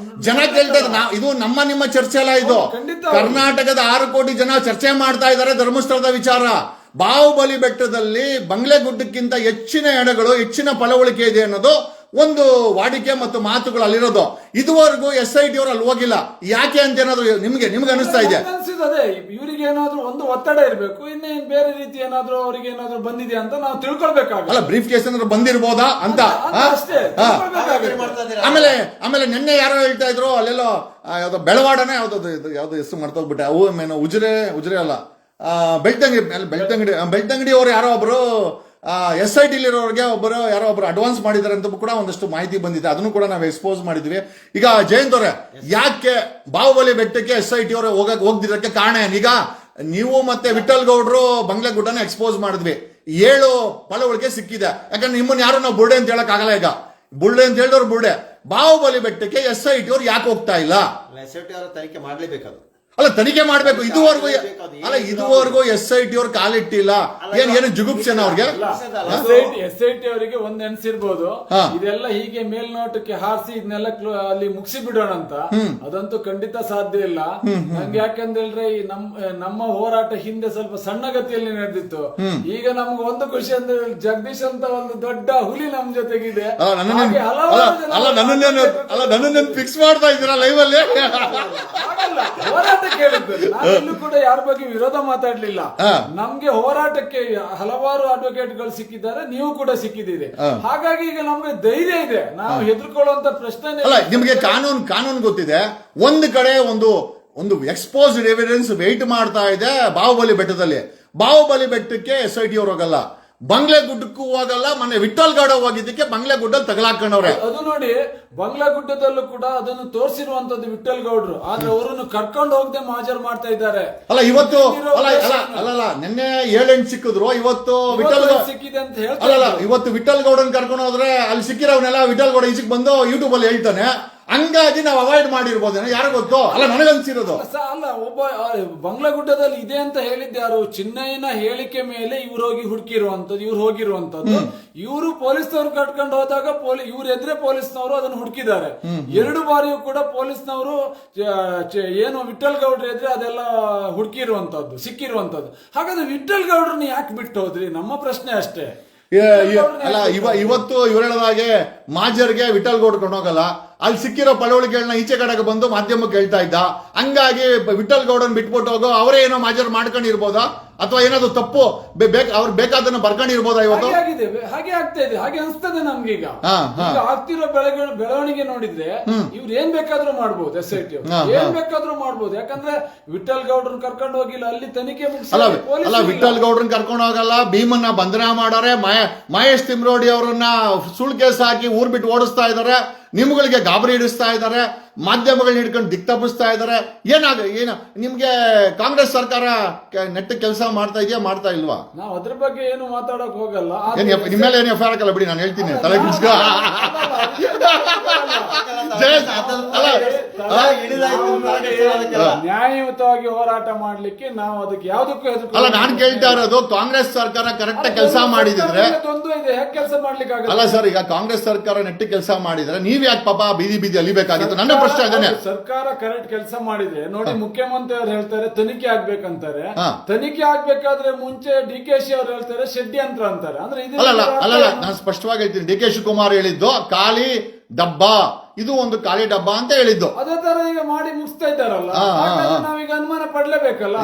ಜನ ಕೇಳ್ತಾ ಇದ್ದಾರೆ. ಇದು ನಿಮ್ಮ ಚರ್ಚೆ ಅಲ್ಲ, ಇದು ಕರ್ನಾಟಕದ 6 ಕೋಟಿ ಜನ ಚರ್ಚೆ ಮಾಡ್ತಾ ಇದ್ದಾರೆ ಧರ್ಮಸ್ಥಳದ ವಿಚಾರ. ಬಾಹುಬಲಿ ಬೆಟ್ಟದಲ್ಲಿ ಬಂಗ್ಲೆಗುಡ್ಡಕ್ಕಿಂತ ಹೆಚ್ಚಿನ ಹೆಣಗಳು, ಹೆಚ್ಚಿನ ಪಳವಳಿಕೆ ಇದೆ ಅನ್ನೋದು ಒಂದು ವಾಡಿಕೆ ಮತ್ತು ಮಾತುಗಳು ಅಲ್ಲಿರೋದು. ಇದುವರೆಗೂ SIT ಅವರು ಅಲ್ಲಿ ಹೋಗಿಲ್ಲ. ಯಾಕೆ ಅಂತ ಏನಾದ್ರು ನಿಮ್ಗೆ ಅನಿಸ್ತಾ ಇದೆ? ಅದೇ ಇವರಿಗೆ ಏನಾದ್ರು ಒಂದು ಒತ್ತಡ ಇರಬೇಕು, ಇನ್ನೇನ್ ಬೇರೆ ರೀತಿ ಏನಾದ್ರು ಅವರಿಗೆ ಏನಾದ್ರು ಬಂದಿದೆ ಅಂತ ನಾವು ತಿಳ್ಕೊಳ್ಬೇಕಾಗಲ್ಲ. ಬ್ರೀಫ್ ಕೇಸ್ ಏನಾದ್ರು ಬಂದಿರಬಹುದಾ ಅಂತ ಅಷ್ಟೇ. ಆಮೇಲೆ ನಿನ್ನೆ ಯಾರೋ ಹೇಳ್ತಾ ಇದ್ರು, ಅಲ್ಲೆಲ್ಲೋ ಯಾವ್ದೋ ಬೆಳವಾಡನೆ ಯಾವ್ದು ಹೆಸರು ಮಾಡ್ತೋಗ್ಬಿಟ್ಟೆ, ಅವು ಉಜಿರೆ ಅಲ್ಲ, ಬೆಳ್ತಂಗಡಿ ಅವರು ಯಾರೋ ಒಬ್ರು SIT ಇರೋರಿಗೆ ಯಾರೋ ಒಬ್ರು ಅಡ್ವಾನ್ಸ್ ಮಾಡಿದ್ದಾರೆ ಅಂತ ಕೂಡ ಒಂದಷ್ಟು ಮಾಹಿತಿ ಬಂದಿದೆ. ಅದನ್ನು ಕೂಡ ನಾವು ಎಕ್ಸ್ಪೋಸ್ ಮಾಡಿದ್ವಿ. ಈಗ ಜಯಂತ್ ಅವರೇ, ಯಾಕೆ ಬಾಹುಬಲಿ ಬೆಟ್ಟಕ್ಕೆ SIT ಅವರು ಹೋಗ್ದಿರಕ್ಕೆ ಕಾರಣ ಏನು? ಈಗ ನೀವು ಮತ್ತೆ ವಿಠಲ್ ಗೌಡ್ರು ಬಂಗ್ಲೆಗುಡ್ಡನ ಎಕ್ಸ್ಪೋಸ್ ಮಾಡಿದ್ವಿ, 7 ಪಳವಳಿಕೆ ಸಿಕ್ಕಿದೆ. ಯಾಕಂದ್ರೆ ನಿಮ್ಮನ್ನ ಯಾರು ನಾವು ಬುರ್ಡೆ ಅಂತ ಹೇಳಕ್ ಆಗಲ್ಲ. ಈಗ ಬುರ್ಡೆ ಅಂತ ಹೇಳಿದವ್ರು ಬುರ್ಡೆ. ಬಾಹುಬಲಿ ಬೆಟ್ಟಕ್ಕೆ SIT ಅವ್ರು ಯಾಕೆ ಹೋಗ್ತಾ ಇಲ್ಲ? SIT ಅವರ ತನಿಖೆ ಮಾಡ್ಲೇಬೇಕದು. ತನಿಖೆ ಮಾಡ್ಬೇಕು. ಇದುವರೆಗೂ SIT ಅವ್ರು ಕಾಲಿಟ್ಟಿಲ್ಲ. ಏನು ಜುಗುಪ್ಸೆನ ಅವ್ರಿಗೆ? SIT ಅವರಿಗೆ ಒಂದ್ ಎನ್ಸಿರ್ಬೋದು, ಇದೆಲ್ಲ ಹೀಗೆ ಮೇಲ್ನೋಟಕ್ಕೆ ಹಾರಿಸಿ ಇದನ್ನೆಲ್ಲ ಅಲ್ಲಿ ಮುಗಿಸಿ ಬಿಡೋಣ ಅಂತ. ಅದಂತೂ ಖಂಡಿತ ಸಾಧ್ಯ ಇಲ್ಲ. ನಂಗೆ ಯಾಕಂದ್ರೆ ಈ ನಮ್ಮ ಹೋರಾಟ ಹಿಂದೆ ಸ್ವಲ್ಪ ಸಣ್ಣ ಗತಿಯಲ್ಲಿ ನಡೆದಿತ್ತು. ಈಗ ನಮ್ಗೆ ಒಂದು ಖುಷಿ ಅಂದ್ರೆ ಜಗದೀಶ್ ಅಂತ ಒಂದು ದೊಡ್ಡ ಹುಲಿ ನಮ್ ಜೊತೆಗಿದೆ. ನನ್ನನ್ನು ಫಿಕ್ಸ್ ಮಾಡ್ತಾ ಇದ್ದೀರಾ ಲೈವ್ ಅಲ್ಲಿ? ಹೋರಾಟ ಕೇಳಿದ್ದಾರೆ, ನಾವೆಲ್ಲೂ ಕೂಡ ಯಾರ ಬಗ್ಗೆ ವಿರೋಧ ಮಾತಾಡ್ಲಿಲ್ಲ. ನಮ್ಗೆ ಹೋರಾಟಕ್ಕೆ ಹಲವಾರು ಅಡ್ವೊಕೇಟ್ಗಳು ಸಿಕ್ಕಿದ್ದಾರೆ, ನೀವು ಕೂಡ ಸಿಕ್ಕಿದ್ದೀರಿ. ಹಾಗಾಗಿ ಈಗ ನಮ್ಗೆ ಧೈರ್ಯ ಇದೆ, ನಾವು ಹೆದರ್ಕೊಳ್ಳುವಂತ ಪ್ರಶ್ನೆ ಅಲ್ಲ. ನಿಮ್ಗೆ ಕಾನೂನು ಗೊತ್ತಿದೆ. ಒಂದು ಕಡೆ ಒಂದು ಎಕ್ಸ್ಪೋಸ್ಡ್ ಎವಿಡೆನ್ಸ್ ವೆಯ್ಟ್ ಮಾಡ್ತಾ ಇದೆ ಬಾಹುಬಲಿ ಬೆಟ್ಟದಲ್ಲಿ. ಬಾಹುಬಲಿ ಬೆಟ್ಟಕ್ಕೆ SIT ಅವರು ಹೋಗಲ್ಲ, ಬಂಗ್ಲೆಗುಡ್ಡಕ್ಕೂ ಹೋಗಲ್ಲ. ಮೊನ್ನೆ ವಿಠಲ್ ಗೌಡ ಹೋಗಿದ್ದಕ್ಕೆ ಬಂಗ್ಲೆಗುಡ್ಡ ತಗಲಾಕೊಂಡವ್ರೆ. ಅದು ನೋಡಿ, ಬಂಗ್ಲೆಗುಡ್ಡದಲ್ಲೂ ಕೂಡ ಅದನ್ನು ತೋರಿಸಿರುವಂತದ್ದು ವಿಠಲ್ ಗೌಡ್ರು, ಆದ್ರೆ ಅವರನ್ನು ಕರ್ಕೊಂಡು ಹೋಗದೆ ಹಾಜರು ಮಾಡ್ತಾ ಇದ್ದಾರೆ. ಇವತ್ತು ನಿನ್ನೆ 7-8 ಸಿಕ್ಕಿದ್ರು. ಇವತ್ತು ವಿಠಲ್ ಸಿಕ್ಕಿದೆ ಅಂತ ಹೇಳ್ತಾರೆ. ಇವತ್ತು ವಿಠಲ್ ಗೌಡನ್ ಕರ್ಕೊಂಡು ಹೋದ್ರೆ ಅಲ್ಲಿ ಸಿಕ್ಕಿರೋವನ್ನೆಲ್ಲ ವಿಠಲ್ ಗೌಡ ಈಚೆಗೆ ಬಂದು ಯೂಟ್ಯೂಬ್ ಅಲ್ಲಿ ಹೇಳ್ತಾನೆ. ಹಂಗಾಗಿ ನಾವು ಅವಾಯ್ಡ್ ಮಾಡಿರ್ಬೋದೇನೋ, ಯಾರು ಗೊತ್ತು. ಅಲ್ಲ ನನಗನ್ಸಿರೋದು ಅಲ್ಲ, ಒಬ್ಬ ಬಂಗ್ಲಾಗುಡ್ಡದಲ್ಲಿ ಇದೆ ಅಂತ ಹೇಳಿದ್ಯಾರು? ಚಿನ್ನಯ್ಯನ ಹೇಳಿಕೆ ಮೇಲೆ ಇವ್ರು ಹೋಗಿ ಹುಡುಕಿರುವಂತದ್ದು, ಇವ್ರು ಹೋಗಿರುವಂತದ್ದು. ಇವರು ಪೊಲೀಸ್ನವ್ರು ಕಟ್ಕೊಂಡು ಹೋದಾಗ ಇವ್ರ ಎದುರೇ ಪೊಲೀಸ್ನವರು ಅದನ್ನು ಹುಡುಕಿದ್ದಾರೆ. 2 ಬಾರಿಯೂ ಕೂಡ ಪೊಲೀಸ್ನವರು ಏನು ವಿಠಲ್ ಗೌಡ್ರ ಎದುರೇ ಅದೆಲ್ಲ ಹುಡುಕಿರುವಂತದ್ದು, ಸಿಕ್ಕಿರುವಂತದ್ದು. ಹಾಗಾದ್ರೆ ವಿಠಲ್ ಗೌಡ್ರನ್ನ ಯಾಕೆ ಬಿಟ್ಟು ಹೋದ್ರಿ? ನಮ್ಮ ಪ್ರಶ್ನೆ ಅಷ್ಟೇ. ಅಲ್ಲ ಇವತ್ತು ಇವ್ರು ಹೇಳೋದಾಗೆ ಮಾಜರ್ಗೆ ವಿಠಲ್ ಗೌಡ್ ಕೊಂಡೋಗಲ್ಲ, ಅಲ್ಲಿ ಸಿಕ್ಕಿರೋ ಪಳವಳಿಕೆಗಳನ್ನ ಈಚೆ ಕಡೆಗೆ ಬಂದು ಮಾಧ್ಯಮಕ್ಕೆ ಹೇಳ್ತಾ ಇದ್ದ. ಹಂಗಾಗಿ ವಿಠಲ್ ಗೌಡನ್ ಬಿಟ್ಬಿಟ್ಟು ಹೋಗೋ ಅವರೇ ಏನೋ ಮಾಜರ್ ಮಾಡ್ಕೊಂಡಿರ್ಬೋದಾ, ಅಥವಾ ಏನಾದ್ರು ತಪ್ಪು ಅವ್ರು ಬೇಕಾದನ್ನ ಬರ್ಕೊಂಡಿರ್ಬೋದಾ ಇವತ್ತು? ಹಾಗೆ ಆಗ್ತಾ ಇದೆ, ಹಾಗೆ ಅನ್ಸ್ತದೆ ನಮ್ಗೀಗ. ಆಗ್ತಿರೋ ಬೆಳವಣಿಗೆ ನೋಡಿದ್ರೆ ಇವ್ರು ಏನ್ ಬೇಕಾದ್ರೂ ಮಾಡ್ಬೋದು, SIT ಏನ್ ಬೇಕಾದ್ರೂ ಮಾಡ್ಬೋದು. ಯಾಕಂದ್ರೆ ವಿಠಲ್ ಗೌಡ್ರನ್ ಕರ್ಕೊಂಡು ಹೋಗಿಲ್ಲ, ಅಲ್ಲಿ ತನಿಖೆ ಅಲ್ಲ ವಿಠಲ್ ಗೌಡ್ರನ್ ಕರ್ಕೊಂಡು ಹೋಗಲ್ಲ, ಭೀಮನ್ನ ಬಂಧನ ಮಾಡಾರೆ, ಮಹೇಶ್ ತಿಮ್ರೋಡಿ ಅವರನ್ನ ಸುಳ್ಳು ಕೇಸ್ ಹಾಕಿ ಊರ್ ಬಿಟ್ಟು ಓಡಿಸ್ತಾ ಇದಾರೆ, ನಿಮ್ಗಳಿಗೆ ಗಾಬರಿ ಹಿಡಿಸ್ತಾ ಇದ್ದಾರೆ, ಮಾಧ್ಯಮಗಳನ್ನ ಹಿಡ್ಕೊಂಡು ದಿಕ್ ತಪ್ಪಿಸ್ತಾ ಇದ್ದಾರೆ. ಏನು ನಿಮ್ಗೆ ಕಾಂಗ್ರೆಸ್ ಸರ್ಕಾರ ನೆಟ್ಟ ಕೆಲಸ ಮಾಡ್ತಾ ಇದೆಯಾ, ಮಾಡ್ತಾ ಇಲ್ವಾ? ನಾವು ಅದ್ರ ಬಗ್ಗೆ ಏನು ಮಾತಾಡಕ್ ಹೋಗಲ್ಲ. ನಿಮ್ಮೇಲೆ ಏನು FIR ಹಾಕಲ್ಲ ಬಿಡಿ, ನಾನು ಹೇಳ್ತೀನಿ. ತಲೆ ನ್ಯಾಯಯುತವಾಗಿ ಹೋರಾಟ ಮಾಡ್ಲಿಕ್ಕೆ ನಾವು ಅದಕ್ಕೆ ಯಾವ್ದಕ್ಕೂ ಅಲ್ಲ, ನಾನು ಕೇಳ್ತಾ ಇರೋದು ಕಾಂಗ್ರೆಸ್ ಸರ್ಕಾರ ಕರೆಕ್ಟ್ ಕೆಲಸ ಮಾಡಿದಿದ್ರೆ ಕೆಲಸ ಮಾಡ್ಲಿಕ್ಕೆ ಆಗಲ್ಲ. ಅಲ್ಲ ಸರ್, ಈಗ ಕಾಂಗ್ರೆಸ್ ಸರ್ಕಾರ ನೆಟ್ಟ ಕೆಲಸ ಮಾಡಿದ್ರೆ ನೀವ್ ಯಾಕೆ ಪಾಪ ಬೀದಿ ಅಲಿಬೇಕಾಗಿತ್ತು? ನನ್ನ ಪ್ರಶ್ನೆ ಅದೇನೆ. ಸರ್ಕಾರ ಕರೆಕ್ಟ್ ಕೆಲಸ ಮಾಡಿದ್ರೆ ನೋಡಿ, ಮುಖ್ಯಮಂತ್ರಿ ಅವ್ರು ಹೇಳ್ತಾರೆ ತನಿಖೆ ಆಗ್ಬೇಕಂತಾರೆ. ತನಿಖೆ ಆಗ್ಬೇಕಾದ್ರೆ ಮುಂಚೆ DKC ಅವ್ರು ಹೇಳ್ತಾರೆ ಷಡ್ಯಂತ್ರ ಅಂತಾರೆ. ಅಂದ್ರೆ ಅಲ್ಲ, ನಾನು ಸ್ಪಷ್ಟವಾಗಿ ಹೇಳ್ತೀನಿ, DK ಶಿವಕುಮಾರ್ ಹೇಳಿದ್ದು ಖಾಲಿ ಡಬ್ಬ, ಇದು ಒಂದು ಖಾಲಿ ಡಬ್ಬ ಅಂತ ಹೇಳಿದ್ದು. ಅದೇ ತರ ಈಗ ಮಾಡಿ ಮುಗಿಸ್ತಾ ಇದ್ದಾರಲ್ಲ, ನಾವೀಗ ಅನುಮಾನ ಪಡ್ಲೇಬೇಕಲ್ಲ.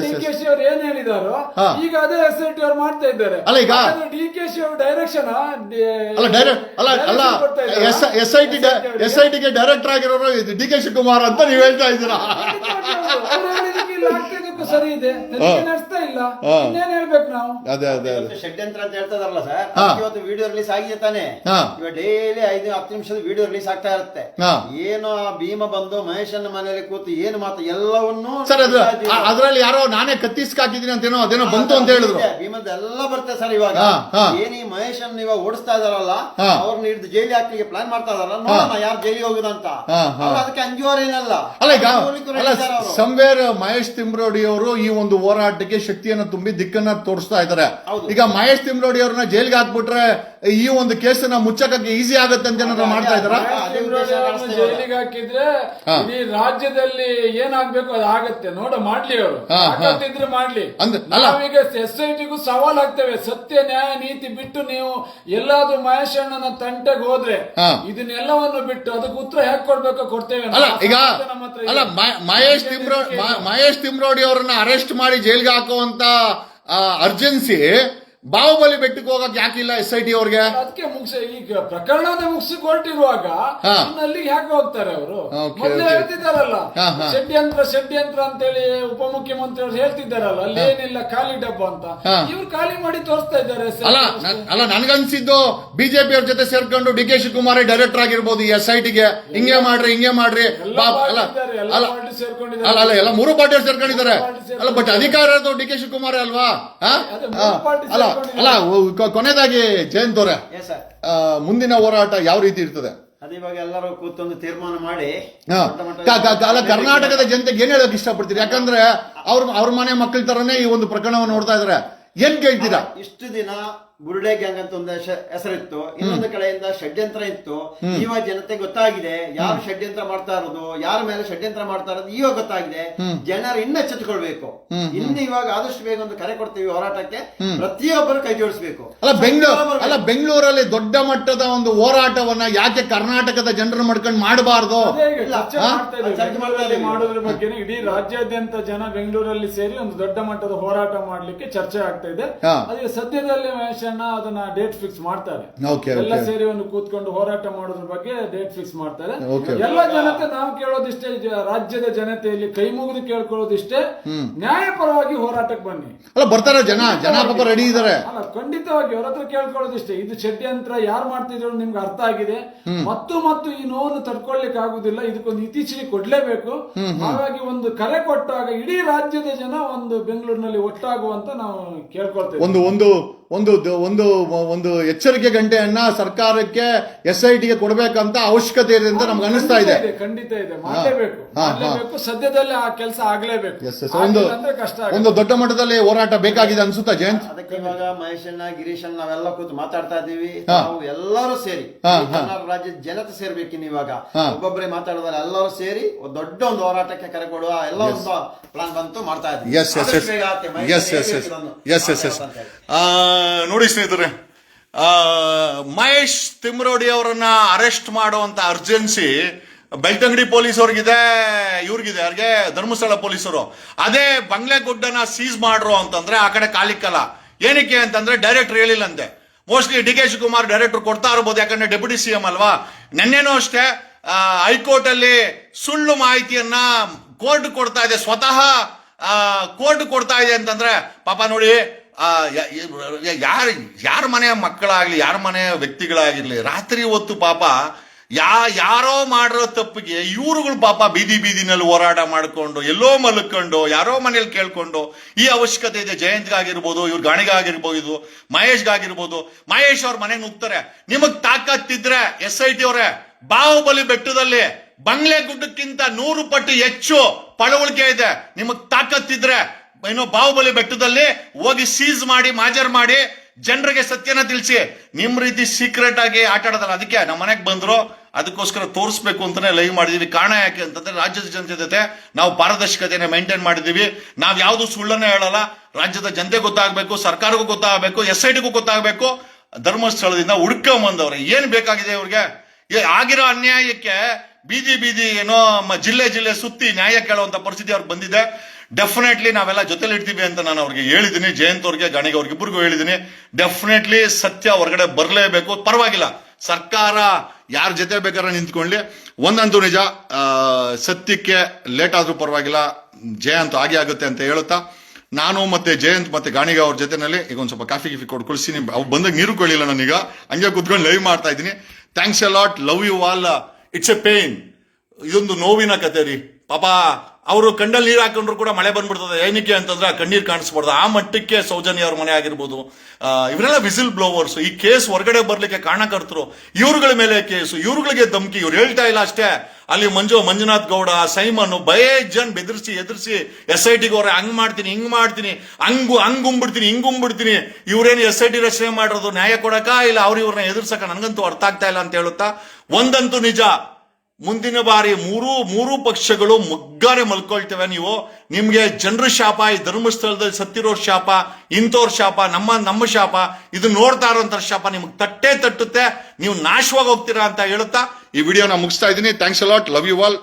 DKC ಅವ್ರು ಏನ್ ಹೇಳಿದಾರೋ ಈಗ ಅದೇ SIT ಅವ್ರು ಮಾಡ್ತಾ ಇದ್ದಾರೆ. ಅಲ್ಲ ಈಗ DKC ಅವ್ರ ಡೈರೆಕ್ಷನ್ SIT ಗೆ ಡೈರೆಕ್ಟರ್ ಆಗಿರೋರು DK ಶಿವಕುಮಾರ್ ಅಂತ ನೀವ್ ಹೇಳ್ತಾ ಇದ್ದೀರಾ? ಸರಿ ಇದೆ, ನಡೆಸ್ತಾ ಇಲ್ಲ, ಇನ್ನೇನ್ ಹೇಳ್ಬೇಕು ನಾವು? ಅದೇ ಷಡ್ಯಂತ್ರ ಅಂತ ಹೇಳ್ತಾರಲ್ಲ ಸರ್, ಇವತ್ತು ವಿಡಿಯೋ ರಿಲೀಸ್ ಆಗಿದೆ ತಾನೆ. ಇವಾಗ ಡೈಲಿ 5-10 ನಿಮಿಷದ ವಿಡಿಯೋ ರಿಲೀಸ್ ಆಗ್ತಾ ಇರುತ್ತೆ. ಏನು ಆ ಭೀಮ ಬಂದು ಮಹೇಶನ ಮನೆಯಲ್ಲಿ ಕೂತು ಏನು ಮಾತು ಎಲ್ಲವನ್ನೂ ಸರ್, ಅದ್ರಲ್ಲಿ ಯಾರೋ ನಾನೇ ಕತ್ತಿಸ್ಕಾಕಿದೀನಿ ಅಂತೇನೋ ಅದೇನೋ ಬಂತು ಅಂತ ಹೇಳಿದ್ರು. ಭೀಮದ ಎಲ್ಲ ಬರುತ್ತೆ ಸರ್. ಇವಾಗ ಏನ್ ಈ ಮಹೇಶನ್ ಇವಾಗ ಓಡಿಸ್ತಾ ಇದಾರಲ್ಲ, ಅವ್ರನ್ನ ಹಿಡಿದು ಜೈಲಿ ಹಾಕ್ಲಿಕ್ಕೆ ಪ್ಲಾನ್ ಮಾಡ್ತಾ ಇದಾರಲ್ಲ, ನೋಡೋಣ ಯಾರು ಜೈಲಿಗೆ ಹೋಗುದಂತ. ಅದಕ್ಕೆ ಅಂಜುವರೇನಲ್ಲ. ಅಲ್ಲ ಈಗ ಸಂವೇರ್ ಮಹೇಶ್ ತಿಮ್ರೋಡಿ ಅವರು ಈ ಒಂದು ಹೋರಾಟಕ್ಕೆ ಶಕ್ತಿಯನ್ನು ತುಂಬಿ ದಿಕ್ಕನ್ನ ತೋರಿಸ್ತಾ ಇದ್ದಾರೆ. ಈಗ ಮಹೇಶ್ ತಿಮ್ರೋಡಿ ಅವ್ರನ್ನ ಜೈಲ್ಗೆ ಹಾಕ್ಬಿಟ್ರೆ ಈ ಒಂದು ಕೇಸನ್ನ ಮುಚ್ಚಕ್ಕೆ ಈಸಿ ಆಗುತ್ತೆ ಅಂತ ಏನಾದ್ರು ಮಾಡ್ತಾ ಇದಾರ? ಜೈಲಿಗೆ ಹಾಕಿದ್ರೆ ಈ ರಾಜ್ಯದಲ್ಲಿ ಏನಾಗ್ಬೇಕು ಅದು ಆಗತ್ತೆ, ನೋಡ ಮಾಡ್ಲಿ ಅವರು, ಇದ್ರೆ ಮಾಡ್ಲಿ. ನಾವೀಗ SITಗೂ ಸವಾಲ್ ಆಗ್ತೇವೆ, ಸತ್ಯ ನ್ಯಾಯ ನೀತಿ ಬಿಟ್ಟು ನೀವು ಎಲ್ಲಾದ್ರೂ ಮಹೇಶ್ ಅಣ್ಣನ ತಂಟೆಗೆ ಹೋದ್ರೆ ಇದನ್ನೆಲ್ಲವನ್ನು ಬಿಟ್ಟು ಅದಕ್ಕೆ ಉತ್ತರ ಹೇಗೆ ಕೊಡ್ಬೇಕೋ ಕೊಡ್ತೇವೆ. ಈಗ ಅಲ್ಲ, ಮಹೇಶ್ ತಿಮ್ರೋಡಿ ಅವರನ್ನ ಅರೆಸ್ಟ್ ಮಾಡಿ ಜೈಲ್ಗೆ ಹಾಕುವಂತ ಅರ್ಜೆನ್ಸಿ ಬಾಹುಬಲಿ ಬೆಟ್ಟಕ್ಕೆ ಹೋಗಕ್ ಯಾಕಿಲ್ಲ SIT ಅವ್ರಿಗೆ? ಅದಕ್ಕೆ ಈಗ ಪ್ರಕರಣದ ಮುಗಿಸಿ ಹೊರಟಿರುವಾಗ ಅಲ್ಲಿಗೆ ಯಾಕೆ ಹೋಗ್ತಾರೆ ಅವರು? ಮೊದಲೇ ಹೇಳ್ತಿದ್ದಾರಲ್ಲ ಷಡ್ಯಂತ್ರ ಅಂತೇಳಿ ಉಪಮುಖ್ಯಮಂತ್ರಿ ಅವರು ಹೇಳ್ತಿದ್ದಾರಲ್ಲ, ಅಲ್ಲೇನಿಲ್ಲ ಖಾಲಿ ಡಬ್ಬ ಅಂತ. ಇವ್ರು ಖಾಲಿ ಮಾಡಿ ತೋರಿಸ್ತಾ ಇದ್ದಾರೆ. ಅಲ್ಲ ನನ್ಗನ್ಸಿದ್ದು ಬಿಜೆಪಿ ಅವ್ರ ಜೊತೆ ಸೇರ್ಕೊಂಡು DK ಶಿವಕುಮಾರ್ ಡೈರೆಕ್ಟರ್ ಆಗಿರ್ಬೋದು ಈ SITಗೆ. ಹಿಂಗೆ ಮಾಡ್ರಿ ಅಲ್ಲ, ಎಲ್ಲ 3 ಪಾರ್ಟಿ ಸೇರ್ಕೊಂಡಿದ್ದಾರೆ. ಅಲ್ಲ, ಬಟ್ ಅಧಿಕಾರ ಇರೋದು DK ಶಿವಕುಮಾರ್ ಅಲ್ವಾ? ಅಲ್ಲ, ಕೊನೆಯದಾಗಿ ಜಯಂತ್ ಅವರೇ, ಮುಂದಿನ ಹೋರಾಟ ಯಾವ ರೀತಿ ಇರ್ತದೆ? ಅದೇ ಇವಾಗ ಎಲ್ಲರೂ ಕೂತೊಂದು ತೀರ್ಮಾನ ಮಾಡಿ ಕರ್ನಾಟಕದ ಜನತೆಗೆ ಏನ್ ಹೇಳಕ್ ಇಷ್ಟಪಡ್ತೀರಿ? ಯಾಕಂದ್ರೆ ಅವ್ರ ಮನೆ ಮಕ್ಕಳ ತರನೇ ಈ ಒಂದು ಪ್ರಕರಣವನ್ನು ನೋಡ್ತಾ ಇದಾರೆ. ಏನ್ ಕೇಳ್ತೀರಾ? ಇಷ್ಟು ದಿನ ಬುರುಡೆ ಗ್ಯಾಂಗ್ ಅಂತ ಒಂದು ಹೆಸರಿತ್ತು, ಇನ್ನೊಂದು ಕಡೆಯಿಂದ ಷಡ್ಯಂತ್ರ ಇತ್ತು. ಇವಾಗ ಜನತೆ ಗೊತ್ತಾಗಿದೆ ಯಾರು ಷಡ್ಯಂತ್ರ ಮಾಡ್ತಾ ಇರೋದು, ಯಾರ ಮೇಲೆ ಷಡ್ಯಂತ್ರ ಮಾಡ್ತಾ ಇರೋದು ಇವಾಗ ಗೊತ್ತಾಗಿದೆ. ಜನರು ಇನ್ನ ಎಚ್ಚೆತ್ತುಕೊಳ್ಬೇಕು. ಇನ್ನು ಇವಾಗ ಆದಷ್ಟು ಬೇಗ ಒಂದು ಕರೆ ಕೊಡ್ತೀವಿ ಹೋರಾಟಕ್ಕೆ, ಪ್ರತಿಯೊಬ್ಬರು ಕೈ ಜೋಡಿಸಬೇಕು. ಬೆಂಗಳೂರಲ್ಲಿ ದೊಡ್ಡ ಮಟ್ಟದ ಒಂದು ಹೋರಾಟವನ್ನ ಯಾಕೆ ಕರ್ನಾಟಕದ ಜನರು ಮಾಡ್ಕೊಂಡು ಮಾಡಬಾರ್ದು? ಮಾಡೋದ್ರ ಬಗ್ಗೆ ಇಡೀ ರಾಜ್ಯಾದ್ಯಂತ ಜನ ಬೆಂಗಳೂರಲ್ಲಿ ಸೇರಿ ಒಂದು ದೊಡ್ಡ ಮಟ್ಟದ ಹೋರಾಟ ಮಾಡ್ಲಿಕ್ಕೆ ಚರ್ಚೆ ಆಗ್ತಾ ಇದೆ. ಅದೇ ಸದ್ಯದಲ್ಲಿ ಅದನ್ನ ಡೇಟ್ ಫಿಕ್ಸ್ ಮಾಡ್ತಾರೆ. ಎಲ್ಲ ಸೇರಿ ಒಂದು ಕೂತ್ಕೊಂಡು ಹೋರಾಟ ಮಾಡೋದ್ರ ಬಗ್ಗೆ ಡೇಟ್ ಫಿಕ್ಸ್ ಮಾಡ್ತಾರೆ. ಎಲ್ಲ ಜನತೆ ನಾವು ಕೇಳೋದಿಷ್ಟೇ, ರಾಜ್ಯದ ಜನತೆಯಲ್ಲಿ ಕೈ ಮುಗಿದು ಕೇಳ್ಕೊಳ್ಳೋದಿಷ್ಟೇ, ನ್ಯಾಯಪರವಾಗಿ ಹೋರಾಟಕ್ಕೆ ಬನ್ನಿ. ಅಲ್ಲ, ಬರ್ತಾರೆ ಜನ ಪಾಪ ರೆಡಿ ಇದಾರೆ. ಅಲ್ಲ, ಖಂಡಿತವಾಗಿ ಅವ್ರ ಹತ್ರ ಕೇಳ್ಕೊಳ್ಳೋದಿಷ್ಟೇ, ಇದು ಷಡ್ಯಂತ್ರ ಯಾರು ಮಾಡ್ತಿದ್ರು ನಿಮ್ಗೆ ಅರ್ಥ ಆಗಿದೆ, ಮತ್ತು ಈ ನೋವನ್ನು ತಡ್ಕೊಳ್ಲಿಕ್ಕೆ ಆಗುದಿಲ್ಲ, ಇದಕ್ಕೊಂದು ಇತ್ತೀಚೆಗೆ ಕೊಡ್ಲೇಬೇಕು. ಹಾಗಾಗಿ ಒಂದು ಕರೆ ಕೊಟ್ಟಾಗ ಇಡೀ ರಾಜ್ಯದ ಜನ ಒಂದು ಬೆಂಗಳೂರಿನಲ್ಲಿ ಒಟ್ಟಾಗುವಂತ ನಾವು ಕೇಳ್ಕೊಳ್ತೇವೆ. ಒಂದು ಒಂದು ಒಂದು ಒಂದು ಎಚ್ಚರಿಕೆ ಗಂಟೆಯನ್ನ ಸರ್ಕಾರಕ್ಕೆ SIT ಗೆ ಕೊಡ್ಬೇಕಂತ ಅವಶ್ಯಕತೆ ಇದೆ ಅಂತ ನಮ್ಗೆ ಅನಿಸ್ತಾ ಇದೆ. ಖಂಡಿತ ಇದೆ, ಮಾಡಲೇಬೇಕು. ಸದ್ಯದಲ್ಲಿ ಆ ಕೆಲಸ ಆಗ್ಲೇಬೇಕು. ಒಂದು ದೊಡ್ಡ ಮಟ್ಟದಲ್ಲಿ ಹೋರಾಟ ಬೇಕಾಗಿದೆ ಅನ್ಸುತ್ತಾ ಜಯಂತ್? ಅದಕ್ಕೆ ಇವಾಗ ಮಹೇಶಣ್ಣ ಗಿರೀಶಣ್ಣ ನಾವೆಲ್ಲ ಕೂತು ಮಾತಾಡ್ತಾ ಇದ್ದೀವಿ. ನಾವು ಎಲ್ಲರೂ ಸೇರಿ ಕರ್ನಾಟಕ ರಾಜ್ಯದ ಜನತೆ ಸೇರ್ಬೇಕಿನ್ನು ಇವಾಗ ಒಬ್ಬೊಬ್ಬರೇ ಮಾತಾಡೋದಲ್ಲ, ಎಲ್ಲರೂ ಸೇರಿ ದೊಡ್ಡ ಒಂದು ಹೋರಾಟಕ್ಕೆ ಕರೆ ಕೊಡುವ ಎಲ್ಲ ಒಂದು ಪ್ಲಾನ್ ಬಂತು ಮಾಡ್ತಾ ಇದ್ದೀವಿ. ನೋಡಿ ಸ್ನೇಹಿತರೆ, ಮಹೇಶ್ ತಿಮ್ರೋಡಿ ಅವರನ್ನ ಅರೆಸ್ಟ್ ಮಾಡುವಂತ ಅರ್ಜೆನ್ಸಿ ಬೆಳ್ತಂಗಡಿ ಪೊಲೀಸ್ ಅವ್ರಿಗಿದೆ, ಇವ್ರಿಗಿದೆ, ಅವ್ರಿಗೆ ಧರ್ಮಸ್ಥಳ ಪೊಲೀಸರು. ಅದೇ ಬಂಗ್ಲೆಗುಡ್ಡನ ಸೀಸ್ ಮಾಡ್ರು ಅಂತಂದ್ರೆ ಆ ಕಡೆ ಕಾಲಿಕ್ಕಲ್ಲ. ಏನಕ್ಕೆ ಅಂತಂದ್ರೆ ಡೈರೆಕ್ಟರ್ ಹೇಳಿಲ್ಲಂತೆ. ಮೋಸ್ಟ್ಲಿ DK ಶಿವಕುಮಾರ್ ಡೈರೆಕ್ಟರ್ ಕೊಡ್ತಾ ಇರ್ಬೋದು, ಯಾಕಂದ್ರೆ ಡೆಪ್ಯೂಟಿ CM ಅಲ್ವಾ. ನೆನ್ನೆನೂ ಅಷ್ಟೇ ಹೈಕೋರ್ಟ್ ಅಲ್ಲಿ ಸುಳ್ಳು ಮಾಹಿತಿಯನ್ನ ಕೋರ್ಟ್ ಕೊಡ್ತಾ ಇದೆ, ಸ್ವತಃ ಕೋರ್ಟ್ ಕೊಡ್ತಾ ಇದೆ ಅಂತಂದ್ರೆ ಪಾಪ ನೋಡಿ, ಯಾರ ಮನೆಯ ಮಕ್ಕಳಾಗ್ಲಿ, ಯಾರ ಮನೆಯ ವ್ಯಕ್ತಿಗಳಾಗಿರ್ಲಿ, ರಾತ್ರಿ ಹೊತ್ತು ಪಾಪ ಯಾರೋ ಮಾಡಿರೋ ತಪ್ಪಿಗೆ ಇವ್ರುಗಳು ಪಾಪ ಬೀದಿನಲ್ಲಿ ಹೋರಾಟ ಮಾಡ್ಕೊಂಡು, ಎಲ್ಲೋ ಮಲ್ಕೊಂಡು, ಯಾರೋ ಮನೇಲಿ ಕೇಳ್ಕೊಂಡು, ಈ ಅವಶ್ಯಕತೆ ಇದೆ. ಜಯಂತ್ಗಾಗಿರ್ಬೋದು, ಇವ್ರ ಗಾಣಿಗಾಗಿರ್ಬೋದು, ಮಹೇಶ್ಗಾಗಿರ್ಬೋದು. ಮಹೇಶ್ ಅವ್ರ ಮನೆಗೆ ನುಗ್ತಾರೆ. ನಿಮಗ್ ತಾಕತ್ತಿದ್ರೆ SIT ಅವರೇ, ಬಾಹುಬಲಿ ಬೆಟ್ಟದಲ್ಲಿ ಬಂಗ್ಲೆ ಗುಡ್ಡಕ್ಕಿಂತ 100 ಪಟ್ಟು ಹೆಚ್ಚು ಪಳವಳಿಕೆ ಇದೆ. ನಿಮಗ್ ತಾಕತ್ತಿದ್ರೆ ಏನೋ ಬಾಹುಬಲಿ ಬೆಟ್ಟದಲ್ಲಿ ಹೋಗಿ ಸೀಸ್ ಮಾಡಿ, ಮಾಜರ್ ಮಾಡಿ, ಜನರಿಗೆ ಸತ್ಯನ ತಿಳಿಸಿ. ನಿಮ್ ರೀತಿ ಸೀಕ್ರೆಟ್ ಆಗಿ ಆಟ ಆಡೋದಲ್ಲ. ಅದಕ್ಕೆ ನಮ್ಮ ಮನೆಗೆ ಬಂದ್ರು, ಅದಕ್ಕೋಸ್ಕರ ತೋರಿಸ್ಬೇಕು ಅಂತಾನೆ ಲೈವ್ ಮಾಡಿದೀವಿ. ಕಾರಣ ಯಾಕೆ ಅಂತಂದ್ರೆ ರಾಜ್ಯದ ಜನತೆ ಜೊತೆ ನಾವು ಪಾರದರ್ಶಕತೆಯನ್ನು ಮೇಂಟೈನ್ ಮಾಡಿದೀವಿ. ನಾವ್ ಯಾವ್ದು ಸುಳ್ಳನ್ನೇ ಹೇಳಲ್ಲ. ರಾಜ್ಯದ ಜನತೆ ಗೊತ್ತಾಗಬೇಕು, ಸರ್ಕಾರಕ್ಕೂ ಗೊತ್ತಾಗಬೇಕು, SITಗೂ ಗೊತ್ತಾಗಬೇಕು. ಧರ್ಮಸ್ಥಳದಿಂದ ಹುಡ್ಕೊಂಬಂದವ್ರೆ ಏನ್ ಬೇಕಾಗಿದೆ ಇವ್ರಿಗೆ. ಆಗಿರೋ ಅನ್ಯಾಯಕ್ಕೆ ಬೀದಿ ಏನೋ ಜಿಲ್ಲೆ ಸುತ್ತಿ ನ್ಯಾಯ ಕೇಳುವಂತ ಪರಿಸ್ಥಿತಿ ಅವ್ರಿಗೆ ಬಂದಿದೆ. ಡೆಫಿನೆಟ್ಲಿ ನಾವೆಲ್ಲ ಜೊತೆಲಿ ಇರ್ತೀವಿ ಅಂತ ನಾನು ಅವ್ರಿಗೆ ಹೇಳಿದ್ದೀನಿ. ಜಯಂತ್ ಅವ್ರಿಗೆ, ಗಾಣಿಗೆ ಅವ್ರಿಗೆ ಇಬ್ಬರಿಗೂ ಹೇಳಿದ್ದೀನಿ. ಡೆಫಿನೆಟ್ಲಿ ಸತ್ಯ ಹೊರಗಡೆ ಬರಲೇಬೇಕು. ಪರವಾಗಿಲ್ಲ, ಸರ್ಕಾರ ಯಾರ ಜೊತೆ ಬೇಕಾದ್ರೆ ನಿಂತ್ಕೊಳ್ಳಿ. ಒಂದಂತೂ ನಿಜ, ಸತ್ಯಕ್ಕೆ ಲೇಟ್ ಆದ್ರೂ ಪರವಾಗಿಲ್ಲ, ಜಯಂತ್ ಹಾಗೆ ಆಗುತ್ತೆ ಅಂತ ಹೇಳುತ್ತಾ, ನಾನು ಮತ್ತೆ ಜಯಂತ್ ಮತ್ತೆ ಗಾಣಿಗ ಅವ್ರ ಜೊತೆನಲ್ಲಿ ಈಗ ಒಂದ್ ಸ್ವಲ್ಪ ಕಾಫಿ ಕೊಟ್ಟು ಕಳಿಸ್ತೀನಿ. ಅವ್ರು ಬಂದಾಗ ನೀರು ಕೊಡ್ಲಿಲ್ಲ ನಾನೀಗ, ಹಂಗೆ ಕುತ್ಕೊಂಡು ಲೈವ್ ಮಾಡ್ತಾ ಇದ್ದೀನಿ. Thanks a lot, love you all. It's a pain. ಇದೊಂದು ನೋವಿನ ಕತೆ ರೀ. ಪಾಪ ಅವರು ಕಣ್ಣಲ್ಲಿ ನೀರು ಹಾಕೊಂಡ್ರು ಕೂಡ ಮಳೆ ಬಂದ್ಬಿಡ್ತದೆ. ಏನಕ್ಕೆ ಅಂತಂದ್ರೆ ಆ ಕಣ್ಣೀರು ಕಾಣಿಸ್ಬಾರ್ದು. ಆ ಮಟ್ಟಕ್ಕೆ ಸೌಜನ್ಯ ಅವ್ರ ಮನೆ ಆಗಿರ್ಬೋದು, ಇವರೆಲ್ಲ ವಿಸಿಲ್ ಬ್ಲೋವರ್ಸ್. ಈ ಕೇಸ್ ಹೊರಗಡೆ ಬರ್ಲಿಕ್ಕೆ ಕಾರಣಕರ್ತರು. ಇವ್ರುಗಳ ಮೇಲೆ ಕೇಸು, ಇವ್ರುಗಳಿಗೆ ಧಮಕಿ. ಇವ್ರು ಹೇಳ್ತಾ ಇಲ್ಲ ಅಷ್ಟೇ, ಅಲ್ಲಿ ಮಂಜುನಾಥ್ ಗೌಡ, ಸೈಮನ್ ಬೇಜನ್ ಬೆದರ್ಸಿ ಎದುರಿಸಿ SITಗೆ ಅವ್ರೆ ಹಂಗ್ ಮಾಡ್ತೀನಿ, ಹಿಂಗ್ ಮಾಡ್ತೀನಿ, ಹಂಗುಂಬಿಡ್ತೀನಿ, ಹಿಂಗುಂಬಿಡ್ತೀನಿ. ಇವ್ರೇನು SIT ರಚನೆ ಮಾಡಿರೋದು ನ್ಯಾಯ ಕೊಡಕ ಇಲ್ಲ ಇವ್ರನ್ನ ಎದುರ್ಸಕ ನನಗಂತೂ ಅರ್ಥ ಆಗ್ತಾ ಇಲ್ಲ ಅಂತ ಹೇಳುತ್ತಾ, ಒಂದಂತೂ ನಿಜ, ಮುಂದಿನ ಬಾರಿ ಮೂರು ಪಕ್ಷಗಳು ಮುಗ್ಗಾರೆ ಮಲ್ಕೊಳ್ತೇವೆ. ನಿಮ್ಗೆ ಜನರ ಶಾಪ, ಈ ಧರ್ಮಸ್ಥಳದಲ್ಲಿ ಸತ್ತಿರೋ ಶಾಪ, ಇಂಥವ್ರ ಶಾಪ, ನಮ್ಮ ಶಾಪ, ಇದು ನೋಡ್ತಾ ಇರೋಂಥ ಶಾಪ ನಿಮ್ಗೆ ತಟ್ಟುತ್ತೆ. ನೀವು ನಾಶವಾಗಿ ಹೋಗ್ತೀರಾ ಅಂತ ಹೇಳುತ್ತಾ ಈ ವಿಡಿಯೋನ ಮುಗಿಸ್ತಾ ಇದ್ದೀನಿ. Thanks a lot, love you all.